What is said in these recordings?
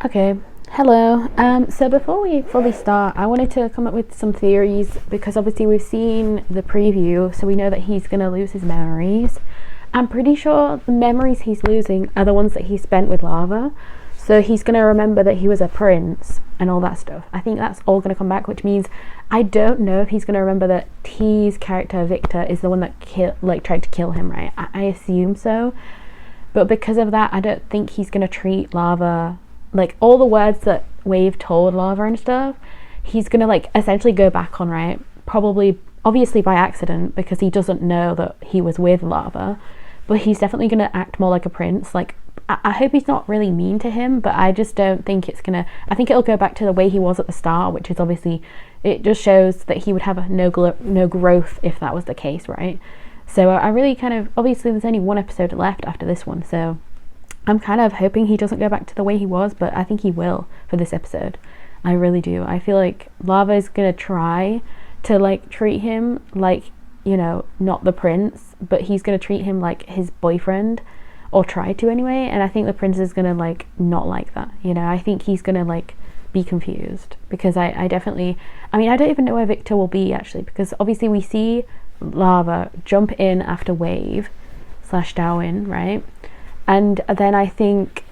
Okay, hello. So before we fully start, I wanted to come up with some theories because obviously we've seen the preview, so we know that he's going to lose his memories. I'm pretty sure the memories he's losing are the ones that he spent with Lava. So he's going to remember that he was a prince and all that stuff. I think that's all going to come back, which means I don't know if he's going to remember that T's character, Victor, is the one that tried to kill him, right? I assume so. But because of that, I don't think he's going to treat Lava like all the words that Wave told Lava and stuff. He's going to like essentially go back on, right? Probably, obviously by accident, because he doesn't know that he was with Lava. But he's definitely going to act more like a prince. Like, I hope he's not really mean to him, but I just don't think it's going to... I think it'll go back to the way he was at the start, which is obviously... It just shows that he would have no growth if that was the case, right? So I really kind of... Obviously, there's only one episode left after this one, so... I'm kind of hoping he doesn't go back to the way he was, but I think he will for this episode. I really do. I feel like Lava is going to try to, like, treat him like, you know, not the prince, but he's going to treat him like his boyfriend, or try to anyway, and I think the prince is going to, like, not like that, you know? I think he's going to, like, be confused, because I definitely... I mean, I don't even know where Victor will be, actually, because obviously we see Lava jump in after Wave / Darwin, right? And then I think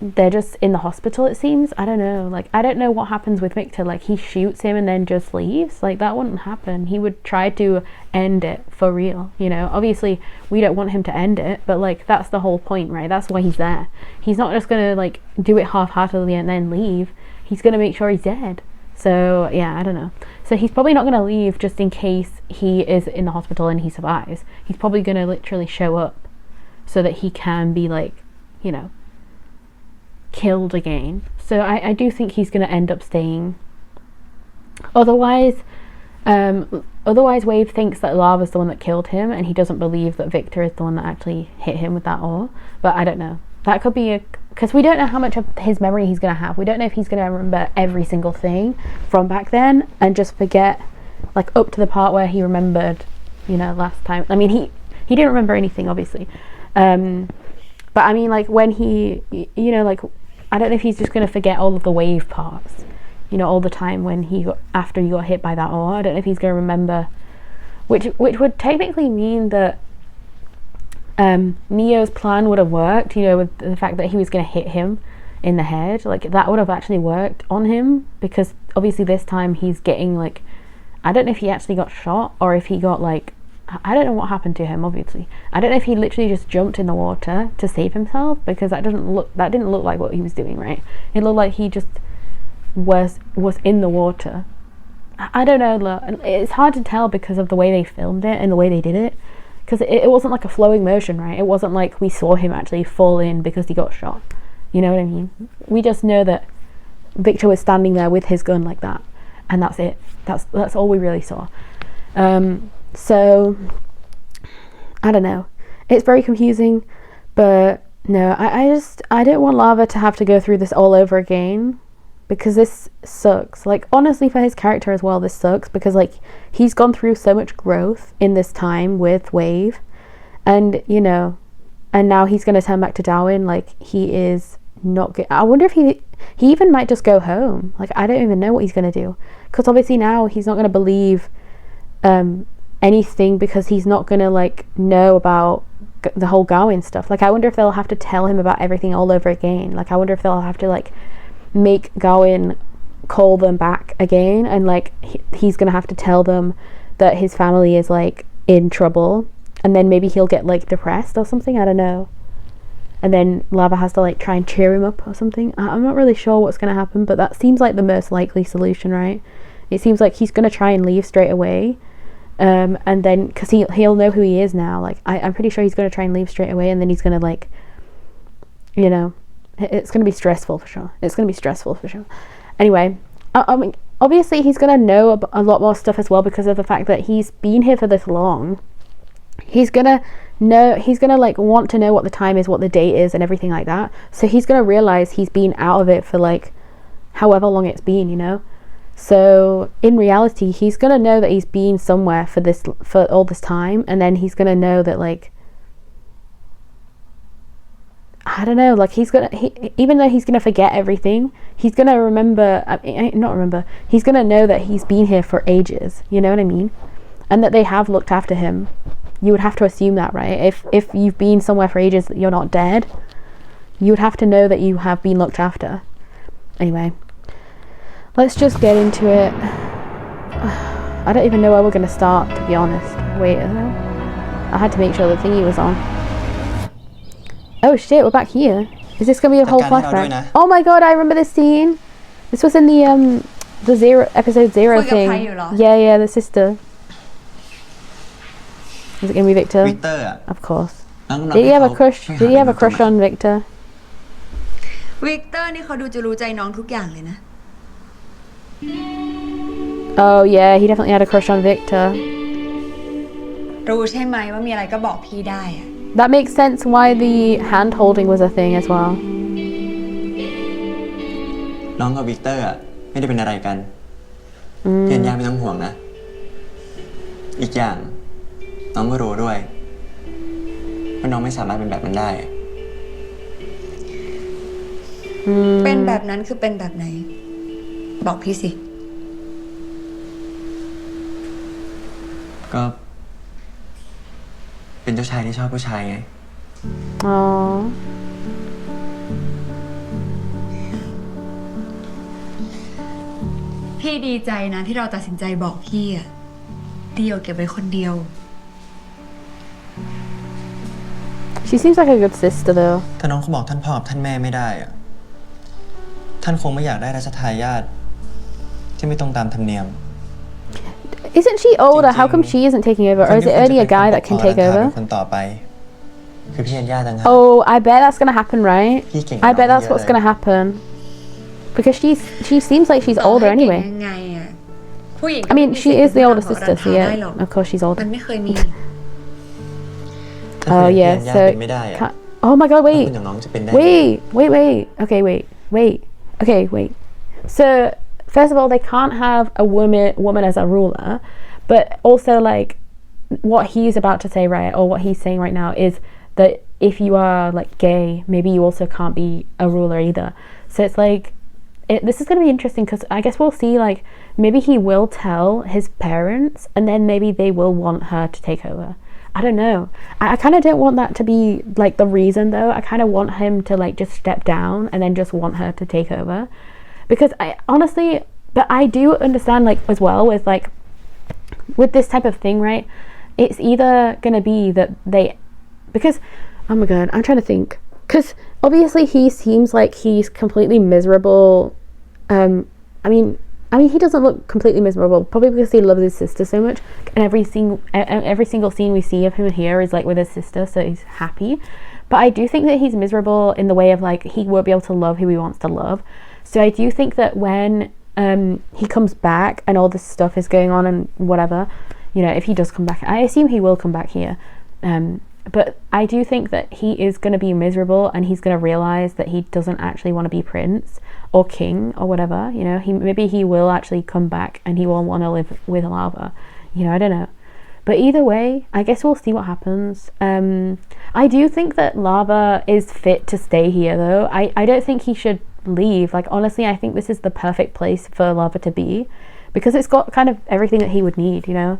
they're just in the hospital, it seems. I don't know. Like, I don't know what happens with Victor. Like, he shoots him and then just leaves. Like, that wouldn't happen. He would try to end it for real, you know? Obviously, we don't want him to end it, but, like, that's the whole point, right? That's why he's there. He's not just gonna, like, do it half-heartedly and then leave. He's gonna make sure he's dead. So, yeah, I don't know. So he's probably not gonna leave just in case he is in the hospital and he survives. He's probably gonna literally show up so that he can be, like, you know, killed again. So I do think he's going to end up staying. Otherwise Wave thinks that Lava's the one that killed him, and he doesn't believe that Victor is the one that actually hit him with that ore. But I don't know. That could be because we don't know how much of his memory he's going to have. We don't know if he's going to remember every single thing from back then and just forget, like, up to the part where he remembered, you know, last time. I mean, he didn't remember anything, obviously. But I mean, like, when he, you know, like, I don't know if he's just going to forget all of the Wave parts, you know, all the time when after he got hit by that ore. I don't know if he's going to remember, which would technically mean that Neo's plan would have worked, you know, with the fact that he was going to hit him in the head. Like, that would have actually worked on him, because obviously this time he's getting, like, I don't know if he actually got shot or if he got, like, I don't know what happened to him, obviously. I don't know if he literally just jumped in the water to save himself, because that didn't look like what he was doing, right? It looked like he just was in the water. I don't know, look, it's hard to tell because of the way they filmed it and the way they did it, because it wasn't like a flowing motion, right? It wasn't like we saw him actually fall in because he got shot. You know what I mean? We just know that Victor was standing there with his gun like that, and that's it. That's all we really saw. So, I don't know. It's very confusing, but no, I don't want Lava to have to go through this all over again, because this sucks. Like, honestly, for his character as well, this sucks, because, like, he's gone through so much growth in this time with Wave, and, you know, and now he's going to turn back to Darwin. Like, he is not good. I wonder if he even might just go home. Like, I don't even know what he's going to do, because obviously now he's not going to believe anything, because he's not gonna, like, know about the whole Gawain stuff. Like, I wonder if they'll have to tell him about everything all over again. Like, I wonder if they'll have to, like, make Gawain call them back again, and, like, he's gonna have to tell them that his family is, like, in trouble, and then maybe he'll get, like, depressed or something. I don't know. And then Lava has to, like, try and cheer him up or something. I'm not really sure what's gonna happen, but that seems like the most likely solution, right? It seems like he's gonna try and leave straight away. And then, because he'll know who he is now, like, I'm pretty sure he's going to try and leave straight away, and then he's going to, like, you know, it's going to be stressful for sure. Anyway, I mean, obviously he's going to know a lot more stuff as well, because of the fact that he's been here for this long. He's going to, like, want to know what the time is, what the date is, and everything like that. So he's going to realize he's been out of it for, like, however long it's been, you know. So in reality, he's gonna know that he's been somewhere for all this time, and then he's gonna know that, like, I don't know, like even though he's gonna forget everything, he's gonna remember, not remember, he's gonna know that he's been here for ages, you know what I mean? And that they have looked after him. You would have to assume that, right? If you've been somewhere for ages, you're not dead, you would have to know that you have been looked after. Anyway, let's just get into it. I don't even know where we're gonna start, to be honest. Wait, I had to make sure the thingy was on. Oh shit, we're back here. Is this gonna be a whole flashback? Oh my god, I remember this scene. This was in the episode 0 thing. Yeah, the sister. Is it gonna be Victor? Of course. Did he have a crush? Did he have a crush on Victor? Victor นี่เขาดูจะรู้ใจน้องทุกอย่างเลยนะ Oh yeah, he definitely had a crush on Victor. รู้ใช่ไหมว่ามีอะไรก็บอกพี่ได้ That makes sense why the hand holding was a thing as well. น้องกับวิกเตอร์ไม่ได้เป็นอะไรกันพี่อัญญาไม่ต้องห่วงนะอีกอย่างน้องก็รู้ด้วยว่าน้องไม่สามารถเป็นแบบนั้นได้เป็นแบบนั้นคือเป็นแบบไหนบอกพี่สิก็เป็นเจ้าชายที่ชอบผู้ชายไงอ๋อพี่ดีใจนะที่เราตัดสินใจบอกพี่เดียวเก็บไว้คนเดียว She seems like a good sister though. ถ้าน้องเขาบอกท่านพ่อกับท่านแม่ไม่ได้ท่านคงไม่อยากได้ราชทายาทที่ไม่ตรงตามธรรมเนียม Isn't she older? How come she isn't taking over? Or is it only a guy that can take over? คนต่อไปคือพี่อัญญาต่างหาก Oh, I bet that's gonna happen, right? I bet that's what's gonna happen. Because she seems like she's older anyway. I mean, she is the older sister, so yeah. Of course she's older. มันไม่เคยมี Oh yeah, so oh my god, wait. Okay, wait. So first of all, they can't have a woman as a ruler, but also like what he's about to say, right, or what he's saying right now is that if you are like gay, maybe you also can't be a ruler either. So it's like this is going to be interesting because I guess we'll see, like maybe he will tell his parents and then maybe they will want her to take over. I don't know. I kind of don't want that to be like the reason though. I kind of want him to like just step down and then just want her to take over. Because I honestly, but I do understand like as well with this type of thing, right? It's either gonna be that because oh my god, I'm trying to think. Because obviously he seems like he's completely miserable. I mean he doesn't look completely miserable, probably because he loves his sister so much. And every single scene we see of him here is like with his sister, so he's happy. But I do think that he's miserable in the way of like he won't be able to love who he wants to love. So I do think that when he comes back and all this stuff is going on and whatever, you know, if he does come back, I assume he will come back here. But I do think that he is going to be miserable and he's going to realize that he doesn't actually want to be prince or king or whatever, you know. Maybe he will actually come back and he will want to live with Lava, you know, I don't know. But either way, I guess we'll see what happens. I do think that Lava is fit to stay here though. I don't think he should leave. Like honestly, I think this is the perfect place for Lava to be because it's got kind of everything that he would need, you know.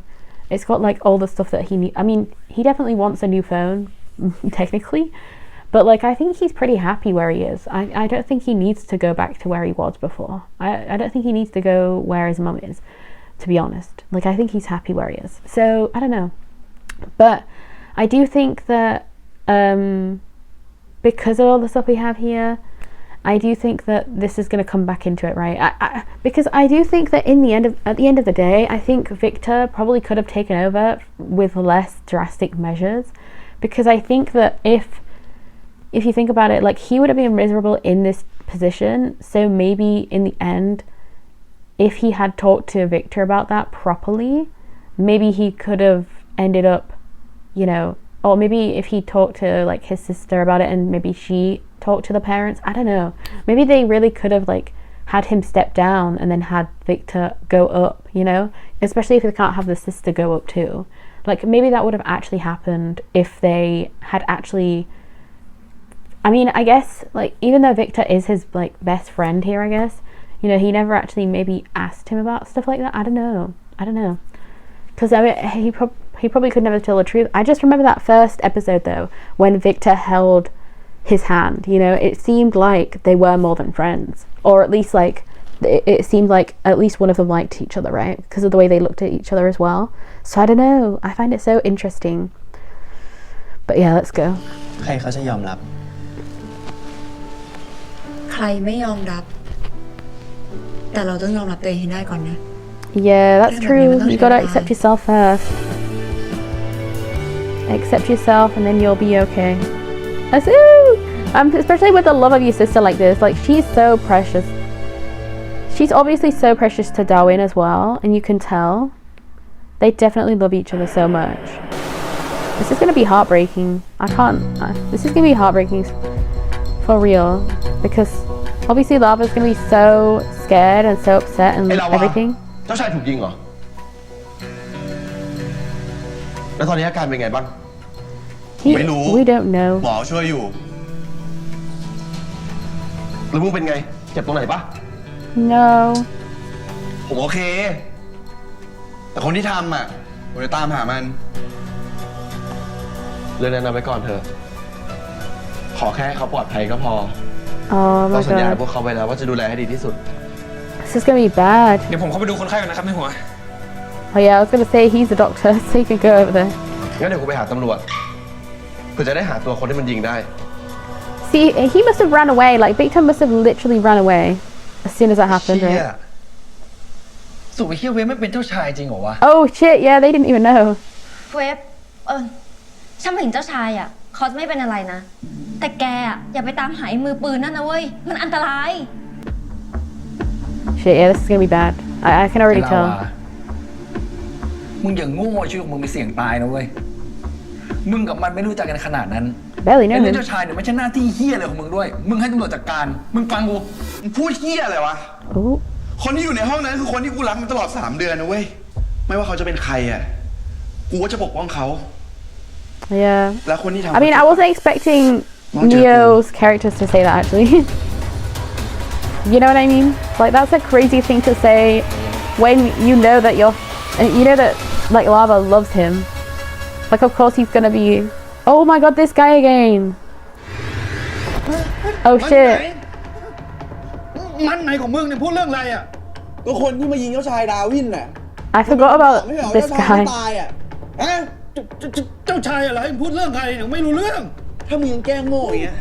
It's got like all the stuff that he needs. I mean, he definitely wants a new phone technically, but like I think he's pretty happy where he is. I don't think he needs to go back to where he was before. I don't think he needs to go where his mum is, to be honest. Like I think he's happy where he is. So I don't know, but I do think that because of all the stuff we have here, I do think that this is going to come back into it, right? Because I do think that at the end of the day, I think Victor probably could have taken over with less drastic measures, because I think that if you think about it, like he would have been miserable in this position. So maybe in the end, if he had talked to Victor about that properly, maybe he could have ended up, you know, or maybe if he talked to like his sister about it and maybe she talked to the parents, I don't know, maybe they really could have like had him step down and then had Victor go up, you know, especially if they can't have the sister go up too. Like maybe that would have actually happened if they had actually, I I mean, I guess like even though Victor is his like best friend here, I guess he never actually maybe asked him about stuff like that. I don't know. Because I mean, he probably could never tell the truth. I just remember that first episode though, when Victor held his hand. It seemed like they were more than friends, or at least like it seemed like at least one of them liked each other, right? Because of the way they looked at each other as well. So I don't know. I find it so interesting. But yeah, let's go. ใครเขาจะยอมรับ ใครไม่ยอมรับ แต่เราต้องยอมรับตัวเองให้ได้ก่อนนะ Yeah, that's true. You gotta accept yourself first. Accept yourself and then you'll be okay. Especially with the love of your sister like this. Like, she's so precious. She's obviously so precious to Darwin as well, and you can tell. They definitely love each other so much. This is gonna be heartbreaking. This is gonna be heartbreaking for real. Because obviously Lava's gonna be so scared and so upset and everything. เจ้าชายถูกยิงเหรอ แล้วตอนนี้อาการเป็นไงบ้าง ไม่รู้ We don't know. หมอช่วยอยู่ แล้วมึงเป็นไง เจ็บตรงไหนปะ No. ผมโอเค แต่คนที่ทำอ่ะผมจะตามหามัน เรื่องนั้นเอาไว้ก่อนเถอะ ขอแค่ให้เขาปลอดภัยก็พอ Oh ก็ my สัญญา god. พวกเขาไปแล้วว่าจะดูแลให้ดีที่สุด This is gonna be bad. เดี๋ยวผมเข้าไปดูคนไข้ก่อนนะครับในหัว Oh yeah, I was gonna say he's a doctor, so he can go over there. งั้นเดี๋ยวกูไปหาตำรวจ เพื่อจะได้หาตัวคนที่มันยิงได้ See, he must have run away. Like, Victor must have literally run away as soon as that happened, เชี่ย right? สุไอ้เฮียเวฟไม่เป็นเจ้าชายจริงเหรอวะ Oh shit, yeah, they didn't even know. เวฟช่างถึงเจ้าชายอ่ะเขาจะไม่เป็นอะไรนะ แต่แกอ่ะอย่าไปตามหาไอ้มือปืนนั่นนะเว้ย มันอันตราย Shit, yeah, this is gonna be bad. I can already ไอ้ลา tell. วามึงอย่างโง่ชีวิตของมึงไปเสี่ยงตายนะเว้ย มึงกับมันไม่รู้จักกันขนาดนั้น Barely ไอ้ know เรื่อง him. เจ้าชายเนี่ยไม่ใช่หน้าที่เฮียอะไรของมึงด้วย มึงให้ตำรวจจัดการ มึงฟังกู มึงพูดเหี้ยอะไรวะ Ooh. คนที่อยู่ในห้องนั้นคือคนที่กูรักมันตลอด3 เดือนนะเว้ย ไม่ว่าเขาจะเป็นใครอ่ะ กูก็จะปกป้องเขา Yeah. แล้วคนที่ทำ I mean, I wasn't expecting Not Neo's characters to say that, actually. You know what I mean? Like, that's a crazy thing to say when you know that like, Lava loves him. Like, of course he's gonna be... Oh my god, this guy again! Oh shit. มันไหนของมึงเนี่ยพูดเรื่องอะไรอ่ะ ก็คนที่มายิงเจ้าชายดาวินน่ะ I forgot about ไม่เหรอ this เจ้าชาย guy. ตายอ่ะฮะ เจ้าชายอะไรพูดเรื่องใครเนี่ยไม่รู้เรื่อง ถ้ามึงยังแกล้งโง่อย่างเงี้ย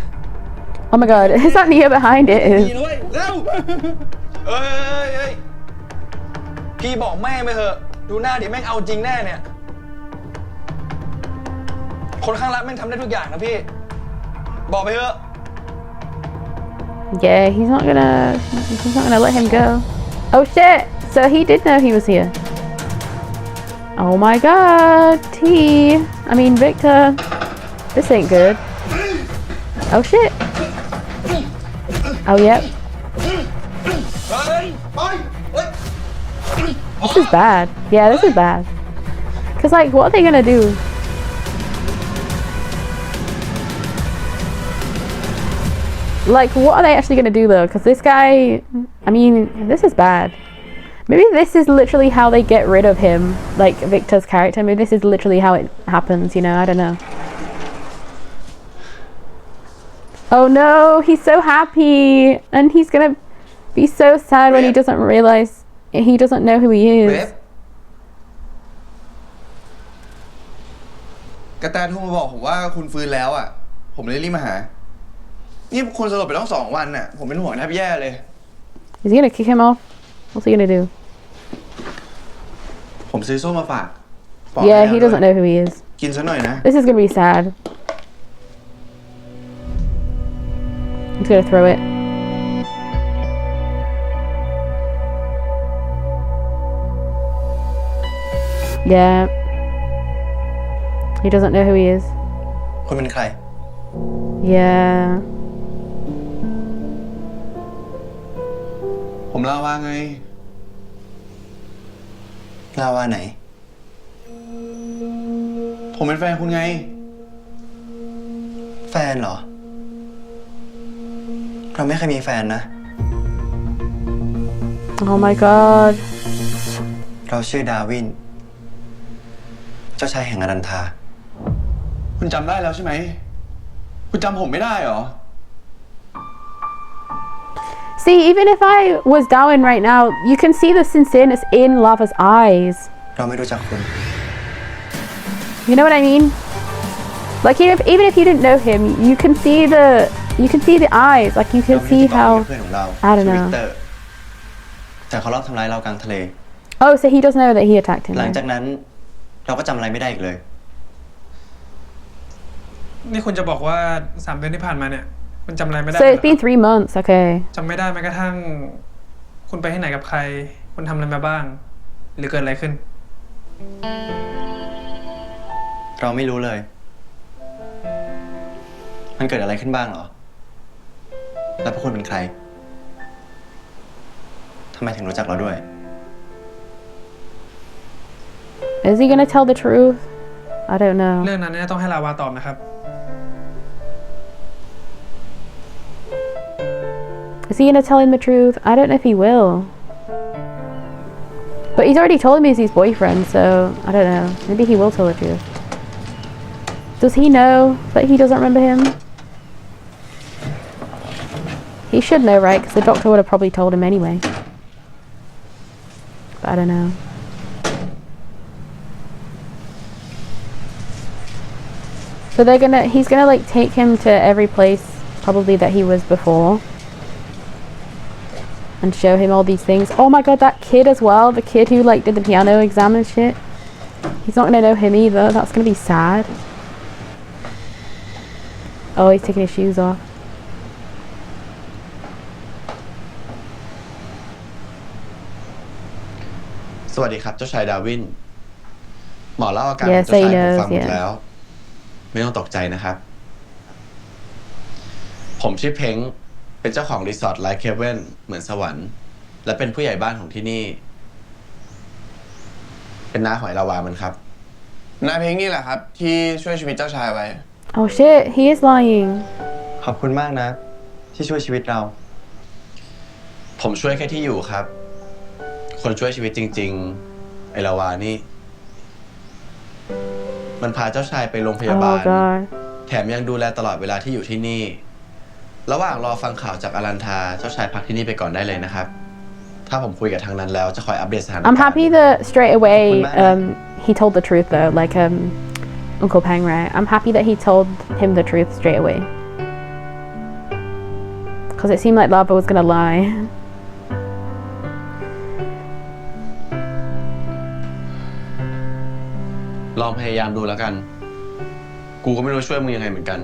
Oh my god, is that Neo behind it? ดีนะเว้ยเร็ว เอ้ยพี่บอกแม่ไปเถอะ ดูหน้าดิแม่งเอาจริงแน่เนี่ย คนข้างรักแม่งทำได้ทุกอย่างนะพี่ บอกไปเถอะ Yeah, he's not gonna let him go. Oh shit! So he did know he was here. Oh my god, Victor. This ain't good. Oh shit. Oh yep. This is bad. Yeah, this is bad. Cause like, what are they gonna do? Like, what are they actually gonna do though? Because this guy, I mean, this is bad. Maybe this is literally how they get rid of him, like Victor's character. Maybe this is literally how it happens, I don't know. Oh no, he's so happy. And he's gonna be so sad when he doesn't realize, he doesn't know who he เวฟ is. กระแตโทรมาบอกผมว่าคุณฟื้นแล้วอ่ะ ผมเลยรีบมาหา นี่คุณสลบไปต้อง2 วันน่ะ ผมเป็นห่วงแทบแย่เลย Is he gonna kick him off? What's he gonna do? ผมซื้อส้มมาฝาก Yeah, he doesn't know who he is. กินซะหน่อยนะ This is gonna be sad. He's gonna throw it. Yeah. He doesn't know who he is. คุณเป็นใคร Yeah. ผมลาว่าไง ลาว่าไหน ผมเป็นแฟนคุณไง แฟนเหรอ เราไม่เคยมีแฟนนะ Oh my god. เราชื่อดาวิน เจ้าชายแห่งอนันทา คุณจำได้แล้วใช่ไหม คุณจำผมไม่ได้เหรอ See, even if I was Darwin right now, you can see the sincereness in Lava's eyes. เราไม่รู้จักคุณ You know what I mean? Like even if you didn't know him, you can see the eyes. Like you can see เพื่ how อนของเรา I don't ชื่อ know วิกเตอร์แต่เขารอบทำร้ายเรากลางทะเล Oh, so he doesn't know that he attacked him. หลัง right? จากนั้นเราก็จำอะไรไม่ได้อีกเลย นี่คุณจะบอกว่า3 เดือนที่ผ่านมาเนี่ยคุณจำอะไรไม่ได้ So เลย it's been 3 months. Okay. จำไม่ได้แม้กระทั่ง คุณไปที่ไหนกับใคร คุณทำอะไรมาบ้าง หรือเกิดอะไรขึ้น เราไม่รู้เลย มันเกิดอะไรขึ้นบ้างเหรอ แล้วพวกคุณเป็นใครทำไมถึงรู้จักเราด้วย Is he gonna tell the truth? I don't know. เรื่องนั้นเนี่ยต้องให้ลาวาตอบนะครับ Is he gonna tell him the truth? I don't know if he will. But he's already told him he's his boyfriend, so I don't know. Maybe he will tell the truth. Does he know that he doesn't remember him? He should know, right? Because the doctor would have probably told him anyway. But I don't know. So he's gonna like take him to every place probably that he was before. And show him all these things. Oh my god, that kid as well. The kid who like did the piano exam and shit. He's not gonna know him either. That's gonna be sad. Oh, he's taking his shoes off. สวัสดีครับเจ้าชายดาวิน หมอเล่าอาการข Yes, องเจ้าชาย he ผม knows, ฟังหมด yeah. แล้ว ไม่ต้องตกใจนะครับ ผมชื่อเพ้งเป็นเจ้าของรีสอร์ทไลท์เคเว่นเหมือนสวรรค์ และเป็นผู้ใหญ่บ้านของที่นี่ เป็นน้าหอยลาวามันครับ นายเพลงนี่แหละครับ ที่ช่วยชีวิตเจ้าชายไว้ Oh shit, he is lying. ขอบคุณมากนะ ที่ช่วยชีวิตเรา ผมช่วยแค่ที่อยู่ครับ คนช่วยชีวิตจริงๆ ไอลาวานี่ มันพาเจ้าชายไปโรงพยาบา Oh ล god. แถมยังดูแลตลอดเวลาที่อยู่ที่นี่ ระหว่างรอฟังข่าวจากอารันทาเจ้าชายพักที่นี่ไปก่อนได้เลยนะครับ ถ้าผมคุยกับทางนั้นแล้วจะคอยอัปเดตสถานการณ์ I'm happy that straight away he told the truth though, like Uncle Pang, right? I'm happy that he told him the truth straight away. Because it seemed like Lava was gonna lie. ลองพยายามดูแล้วกัน กูก็ไม่รู้ช่วยมึงยังไงเหมือนกัน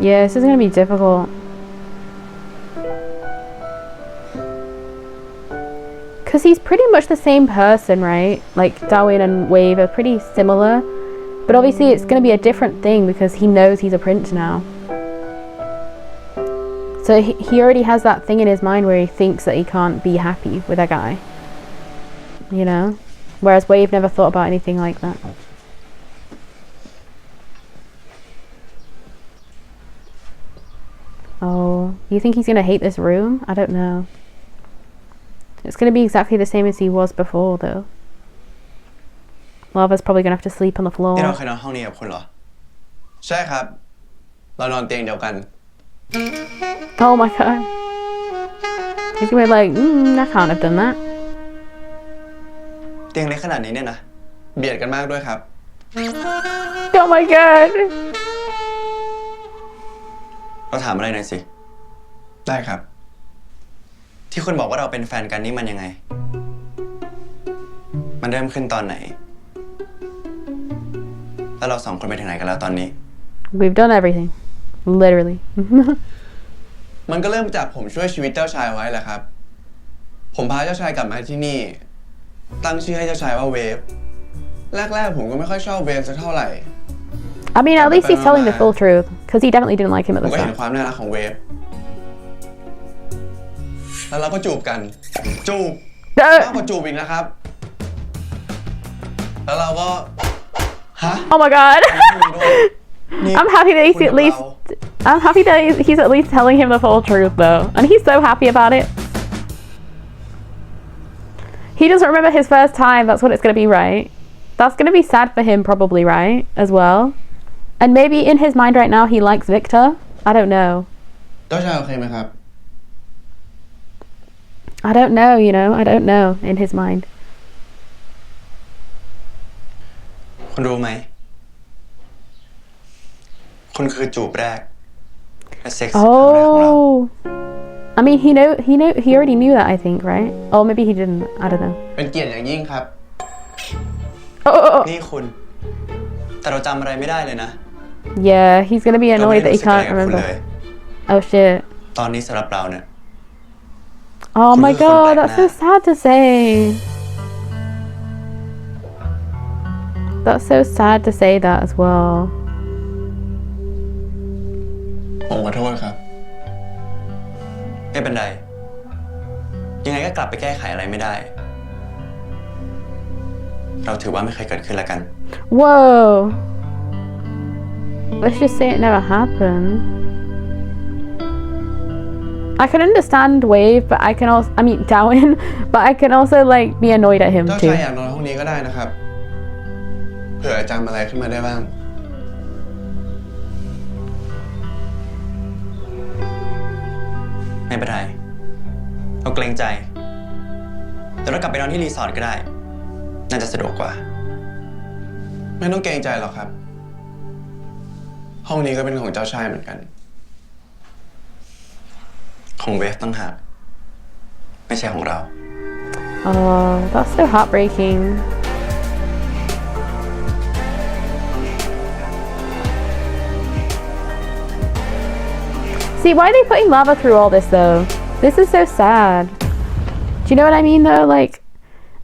Yeah, this is gonna be difficult. Because he's pretty much the same person, right? Like Darwin and Wave are pretty similar. But obviously it's gonna be a different thing because he knows he's a prince now. So he already has that thing in his mind where he thinks that he can't be happy with a guy. You know? Whereas Wave never thought about anything like that. Oh, you think he's gonna hate this room? I don't know. It's gonna be exactly the same as he was before, though. Lava's probably gonna have to sleep on the นี่เรา floor. เคยนอนห้องนี้กับคุณเหรอ ใช่ครับ เรานอนเตียงเดียวกัน Oh my god. He's gonna be like, I can't have done that. เตียงเล็กขนาดนี้เนี่ยนะ เบียดกันมากด้วยครับ Oh my god. เราถามอะไรหน่อยสิ ได้ครับ ที่คุณบอกว่าเราเป็นแฟนกันนี่มันยังไง มันเริ่มขึ้นตอนไหน แล้วเราสองคนไปถึงไหนกันแล้วตอนนี้ We've done everything. Literally. มันก็เริ่มจากผมช่วยชีวิตเจ้าชายไว้แหละครับ ผมพาเจ้าชายกลับมาที่นี่ ตั้งชื่อให้เจ้าชายว่าเวฟ แรกๆผมก็ไม่ค่อยชอบเวฟสักเท่าไหร่ I mean, at least he's telling the full truth. Because he definitely didn't like him at ผม the ก็เห็น start. ความน่ารักของเวฟ แล้วเราก็จูบกัน จูบมากกว่าจูบอีกนะครับ แล้วเราก็ห ฮะ Oh my god. นี่ I'm happy that คุณ he's กั at บ least เรา I'm happy that he's at least telling him the full truth though. And he's so happy about it. He doesn't remember his first time, that's what it's gonna be, right? That's gonna be sad for him probably, right? As well. And maybe in his mind right now he likes Victor. I don't know. เจ้าชายโอเคไหมครับ I don't know, you know, I don't know in his mind. คุณรู้ไหม คุณคือจูบแรกและเซ็กส์ครั้งแรกของเรา Oh. I mean, he already knew that, I think, right? Oh, maybe he didn't. I don't know. เป็นเกียรติอย่างยิ่งครับ Oh. นี่คุณ แต่เราจำอะไรไม่ได้เลยนะ Yeah, he's gonna be เราไม่ annoyed ได้ that he รู้สึกอะไร can't กับคุณ remember. เลย Oh shit. ตอนนี้สำหรับเราเนี่ย Oh myคุณคือคน god, แปลก that's หน้า so sad to say. That's so sad to say that as well. ผมขอโทษครับ ไม่เป็นไร ยังไงก็กลับไปแก้ไขอะไรไม่ได้ เราถือว่าไม่เคยเกิดขึ้นแล้วกัน Whoa. Let's just say it never happened. I can understand Wave, but I can also, I mean, Darwin, but I can also like be annoyed at him เจ้า too. ชายอยากนอนห้องนี้ก็ได้นะครับ เผื่อจำอะไรขึ้นมาได้บ้าง ไม่เป็นไร เราเกรงใจ แต่เรากลับไปนอนที่รีสอร์ทก็ได้ น่าจะสะดวกกว่า ไม่ต้องเกรงใจหรอกครับ ห้องนี้ก็เป็นของเจ้าชายเหมือนกัน ของเวฟตั้งหากไม่ใช่ของเรา Oh, that's so heartbreaking. See, why are they putting lava through all this though? This is so sad. Do you know what I mean though? Like,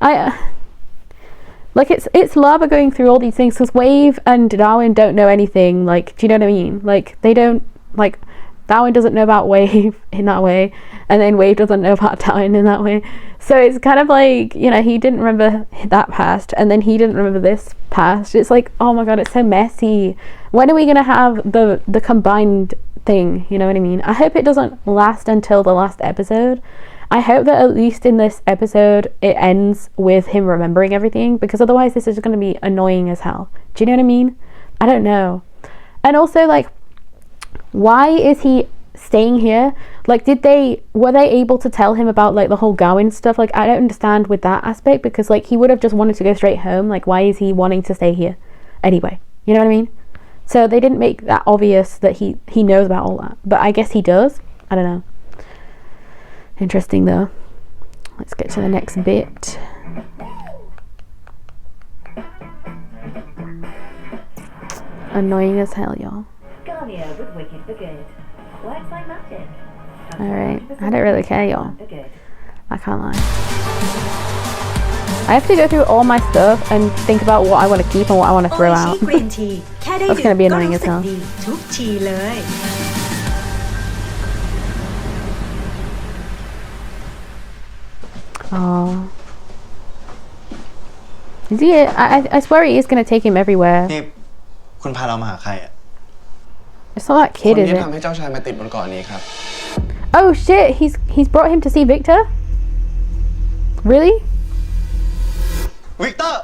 like it's lava going through all these things because Wave and Darwin don't know anything. Like, do you know what I mean? Like, they don't, like, Darwin doesn't know about Wave in that way, and then Wave doesn't know about Darwin in that way. So it's kind of like, you know, he didn't remember that past, and then he didn't remember this past. It's like, oh my god, it's so messy. When are we gonna have the combined thing? You know what I mean? I hope it doesn't last until the last episode. I hope that at least in this episode it ends with him remembering everything, because otherwise this is going to be annoying as hell. Do you know what I mean? I don't know. And also, like, why is he staying here? Like, were they able to tell him about like the whole Gawain stuff? Like, I don't understand with that aspect, because like he would have just wanted to go straight home. Like, why is he wanting to stay here anyway? You know what I mean? So they didn't make that obvious that he knows about all that, but I guess he does. I don't know. Interesting though. Let's get to the next bit. Annoying as hell, y'all. Alright, I don't really care, y'all. I can't lie. I have to go through all my stuff and think about what I want to keep and what I want to throw out. That's gonna be annoying as hell. ทุกทีเลย Oh. Is he? I swear he is gonna take him everywhere. นี่คุณพาเรามาหาใครอ่ะ It's not that คน kid, is ที่ it? ทำให้เจ้าชายมาติดบนเกาะนี้ครับ Oh shit! He's brought him to see Victor. Really? วิกเตอร์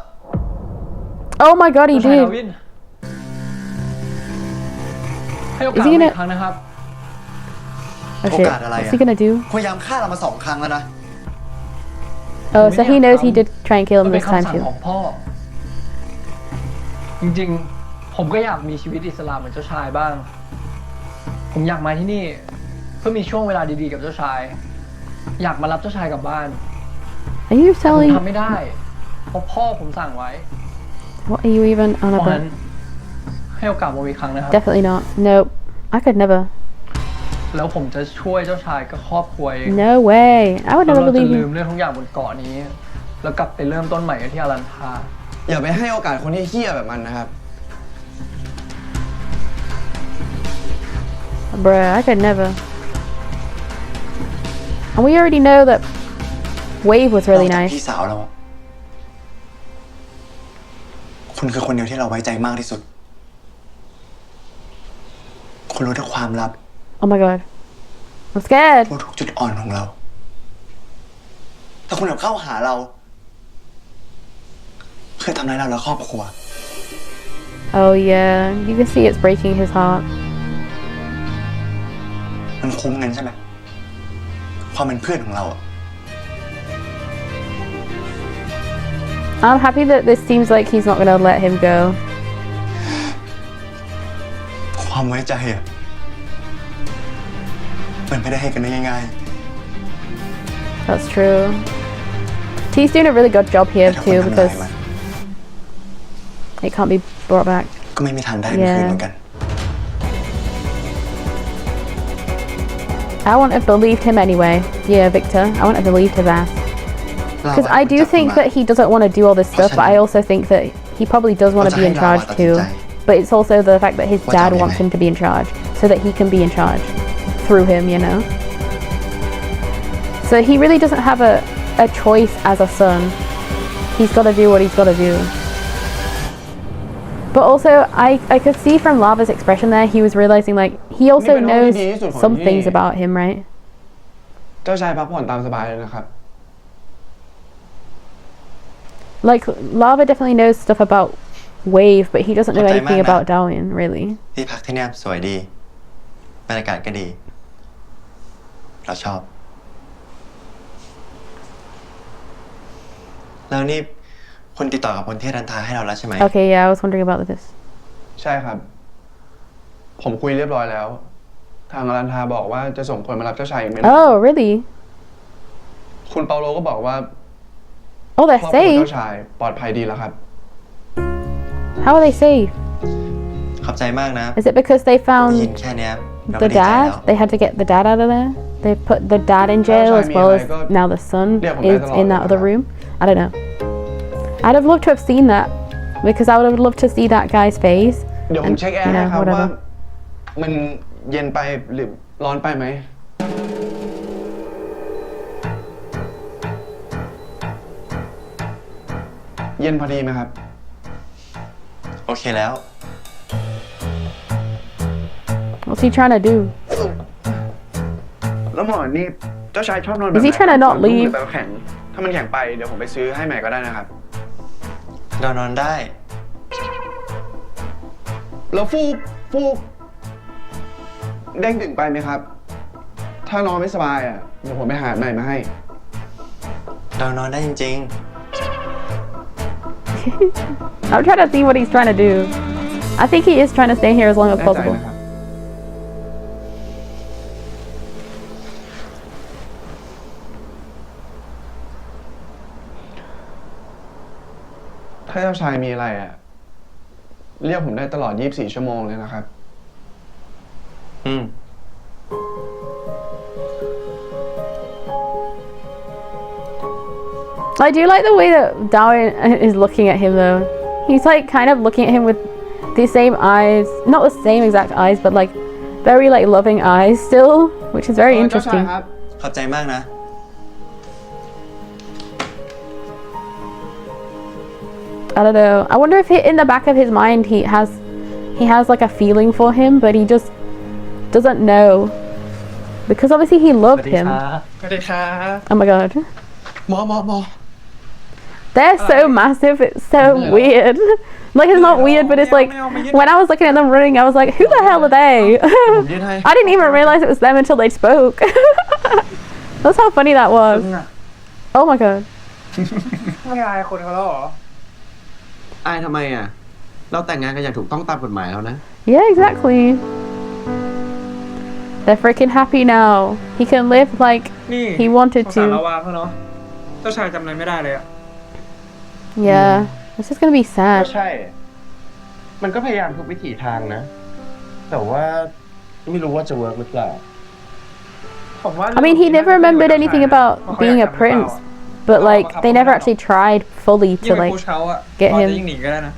Oh my god, he เจ้าชายดา did. วินให้โอกาส Is he ผม gonna- อีกครั้งนะครับ Oh shit! โอกาสอะไร What's อ่ะ he gonna do? พยายามฆ่าเรามา2 ครั้งแล้วนะ Oh, so he knows he did try and kill มั him นเป็น this time คำสั่ง too. ของพ่อ จริงๆ ผมก็อยากมีชีวิตอิสระเหมือนเจ้าชายบ้าง ผมอยากมาที่นี่ เพื่อมีช่วงเวลาดีๆกับเจ้าชาย อยากมารับเจ้าชายกลับบ้าน Are you ผม telling? ทำไม่ได้ เพราะพ่อผมสั่งไว้ What are you even on เพราะฉะนั้น about? ให้โอกาสผมอีกครั้งนะครับ Definitely not. Nope. I could never. แล้วผมจะช่วยเจ้าชายกับครอบครัวเอง No way. I would แล้ว never เราจะ believe ลืม you. เรื่องทุกอย่างบนเกาะนี้ แล้วกลับไปเริ่มต้นใหม่กันที่อารันทา อย่าไปให้โอกาสคนที่เหี้ยแบบมันนะครับ Bruh, I could never. And we already know that Wave was really นอกจาก nice. พี่สาวเราอะ คุณคือคนเดียวที่เราไว้ใจมากที่สุด คุณรู้ทุกความลับ Oh my god. I'm scared. รู้ทุกจุดอ่อนของเรา ถ้าคุณกลับเข้าหาเรา เพื่อทำร้ายเราและครอบครัว Oh yeah. You can see it's breaking his heart. มันคุ้มกันใช่ไหม ความเป็นเพื่อนของเราอะ I'm happy that this seems like he's not gonna let him go. ความไว้ใจอะมันไม่ได้ให้กันได้ง่าย That's true. T's doing a really good job ๆ here แต่ถ้าคุณ too ทำลาย because มัน it can't be brought back. ก็ไม่มีทางได้ไม่คืนเหมือนกัน I wouldn't have believed him anyway. Yeah, Victor. I wouldn't have believed his ass. Because I do think that he doesn't want to do all this stuff, but I also think that he probably does want to be in charge too. But it's also the fact that his dad wants him to be in charge, so that he can be in charge through him, you know? So he really doesn't have a choice as a son. He's got to do what he's got to do. But also, I could see from Lava's expression there, he was realizing like, he also knows some things about him, right? เจ้าชายพักผ่อนตามสบายเลยนะครับ Like, Lava definitely knows stuff about Wave, but he doesn't know Okay, anything man, about Darwin, really. ที่พักที่เนี่ยสวยดี บรรยากาศก็ดี เราชอบ แล้วนี่คุณติดต่อกับคนที่รันทาให้เราแล้วใช่ไหม Okay, yeah, I was wondering about this. ใช่ครับ ผมคุยเรียบร้อยแล้ว ทางอรันทาบอกว่าจะส่งคนมารับเจ้าชายอีกไม่นาน Oh, really? คุณเปาโลก็บอกว่า Oh, คร they're อบครัว safe. เจ้าชายปลอดภัยดีแล้วครับ How are they safe? ขอบใจมากนะ Is it because they ได้ยิน found แค่เนี้ยเราก็ the ดีใจแล้ว dad? They had to get the dad out of there? They put the dad in jail as well as now the son is in that other room? I don't know. I'd have loved to have seen that because I would have loved to see that guy's face. เดี๋ยวผม And, เช็คแอ you ร์ให้ know, ครับว่า whatever. มันเย็นไปหรือร้อนไปไหม เย็นพอดีไหมครับ โอเคแล้ว What's he trying to do? แล้วหมอนี่เจ้าชายชอบนอนแบบ Is he trying to not แบบนุ่ม leave? หรือแบบแข็ง ถ้ามันแข็งไปเดี๋ยวผมไปซื้อให้ใหม่ก็ได้นะครับ เรานอนได้ แล้วฟูกเด้งดึงไปไหมครับ ถ้านอนไม่สบายอ่ะเดี๋ยวผมไปหาใหม่มาให้ เรานอนได้จริง I'm trying to see what he's trying to do. I think he is trying to stay here as long as แน่ใจ possible. นะครับ ถ้าเจ้าชายมีอะไรอ่ะ เรียกผมได้ตลอด 24 ชั่วโมงเลยนะครับ ๆ I do like the way that Darwin is looking at him though. He's like kind of looking at him with the same eyes, not the same exact eyes, but like very like loving eyes still, which is very เจ้าชาย interesting. ครับ ขอบใจมากนะ I don't know. I wonder if in the back of his mind he has like a feeling for him, but he just doesn't know because obviously he loved him. สวัสดีครับ Oh my god, หมอ they're so massive. It's so weird. Like it's not weird, but it's like when I was looking at them running, I was like, who the hell are they? I didn't even realize it was them until they spoke. That's how funny that was. Oh my god. ไม่อายคนเขาแล้วเหรอ อายทำไมอ่ะ เราแต่งงานกันอย่างถูกต้องตามกฎหมายแล้วนะ Yeah, exactly. They're freaking happy now. He can live like นี่ he wanted สงสารละ to. วาเขาเนาะ เจ้าชายจำอะไรไม่ได้เลยอะ Yeah, this is gonna be ก็ sad. ใช่ มันก็พยายามทุกวิถีทางนะ แต่ว่าไม่รู้ว่าจะเวิร์กหรือเปล่า ผมว่า I mean, he never remembered anything about being a prince, but like they never actually tried fully ยิ่ to งเป็น like ผู้เช้าอะ get เรา him จะยิ่งหนีก็ได้นะ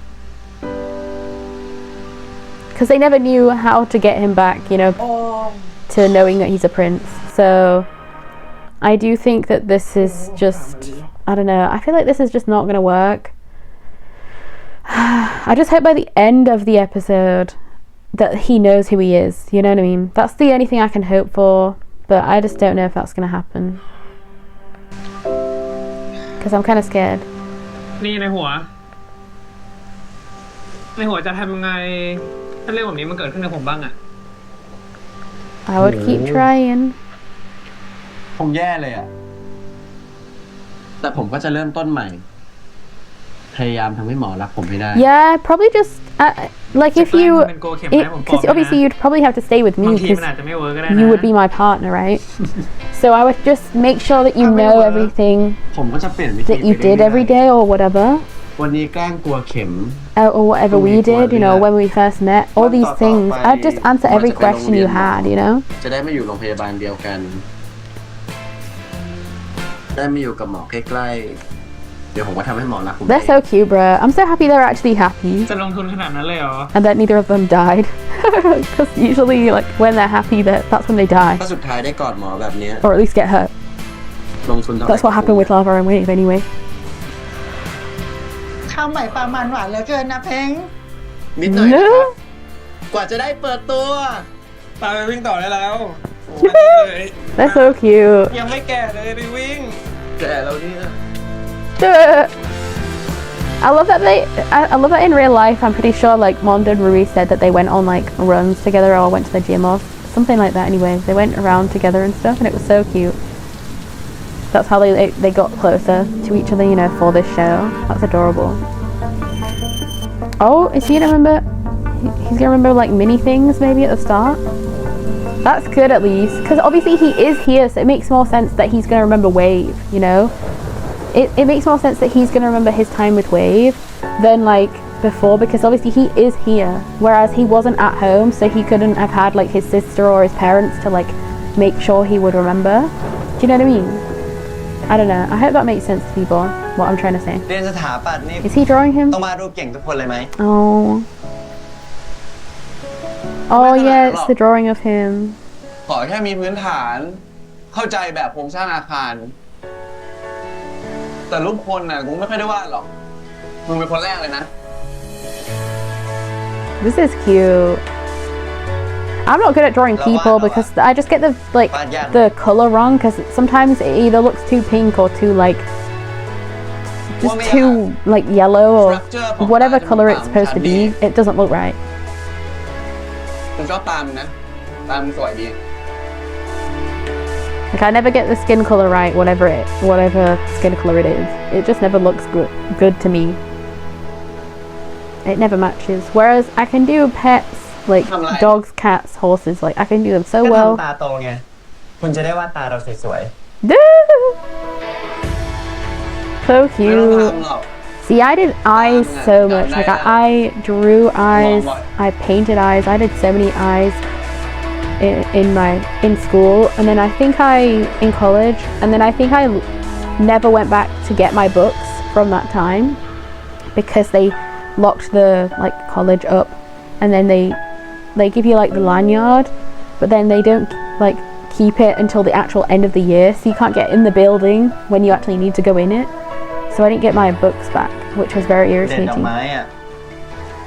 because they never knew how to get him back, you know, to knowing that he's a prince. So I do think that this is just, I don't know, I feel like this is just not gonna work. I just hope by the end of the episode that he knows who he is, you know what I mean? That's the only thing I can hope for, but I just don't know if that's gonna happen. Because I'm kind of scared. นี่ในหัวจะทำยังไงถ้าเรื่องแบบนี้มันเกิดขึ้นกับผมบ้างอะ I would keep trying. คงแย่เลยอ่ะ แต่ผมก็จะเริ่มต้นใหม่ พยายามทำให้หมอรักผมให้ได้ Yeah, probably just like if you, because obviously you'd probably have to stay with me บางที because มันอาจจะไม่เวิร์กก็ได้นะ you would be my partner, right? So I would just make sure that you know everything ผมก็จะเปลี่ยนวิธี that you ไป did เรื่อย every day or whatever, ๆวันนี้แกล้งกลัวเข็ม or whatever we did, you know, when we first met, all these things. I'd just answer every question you had, you know? จะได้มาอยู่โรงพยาบาลเดียวกัน ได้มาอยู่กับหมอใกล้ๆ เดี๋ยวผมก็ทำให้หมอรักผม They're so cute, bruh. I'm so happy they're actually happy จะลงทุนขนาดนั้นเลยเหรอ and that neither of them died. Because usually, like, when they're happy, that's when they die, ถ้าสุดท้ายได้กอดหมอแบบเนี้ย or at least get hurt. ลงทุนเท่าไหร่ That's what happened with Lava and Wave, anyway. ข้าวใหม่ปลามันหวานเหลือเกินนะเพ้ง นิดหน่อยนะครับ กว่าจะได้เปิดตัว ตามไปวิ่งต่อได้แล้ว They're so cute. ยังไม่แก่เลยไปวิ่ง แก่แล้วเนี่ย I love that I love that in real life. I'm pretty sure like Mondo and Rui said that they went on like runs together or went to the gym or something like that. Anyway, they went around together and stuff, and it was so cute. That's how they got closer to each other, you know, for this show. That's adorable. Oh, is he gonna remember? He's gonna remember like mini things maybe at the start. That's good at least, because obviously he is here, so it makes more sense that he's gonna remember Wave, you know? It makes more sense that he's gonna remember his time with Wave than like before, because obviously he is here, whereas he wasn't at home, so he couldn't have had like his sister or his parents to like make sure he would remember. Do you know what I mean? I don't know. I hope that makes sense to people, what I'm trying to say. เรียนสถาปัตย์นี่ Is he drawing him? ต้องมารูปเก่งทุกคนเลยไหม Oh. Oh yeah, it's the drawing of him. ขอแค่มีพื้นฐาน เข้าใจแบบโครงสร้างอาคาร แต่รูปคนน่ะกูไม่ค่อยได้วาดหรอก มึงเป็นคนแรกเลยนะ This is cute. I'm not good at drawing people because I just get the color wrong, because sometimes it either looks too pink or too like just too like yellow or whatever color it's supposed to be. It doesn't look right. ผมชอบตามนะ ตามสวยดี Like I never get the skin color right, whatever skin color it is. It just never looks good to me. It never matches. Whereas I can do pets like dogs, cats, horses. Like I can do them so ก็ well. ทำตาโตไง คุณจะได้วาดตาเราสวย So cute. See, I did eyes so much. Like I drew eyes, I painted eyes. I did so many eyes in school, and then I think in college, and then I think I never went back to get my books from that time because they locked the like college up, and then they give you like the lanyard, but then they don't like keep it until the actual end of the year, so you can't get in the building when you actually need to go in it. So I didn't get my books back, which was very ๆ เด็ดดอก irritating. ไม้อ่ะ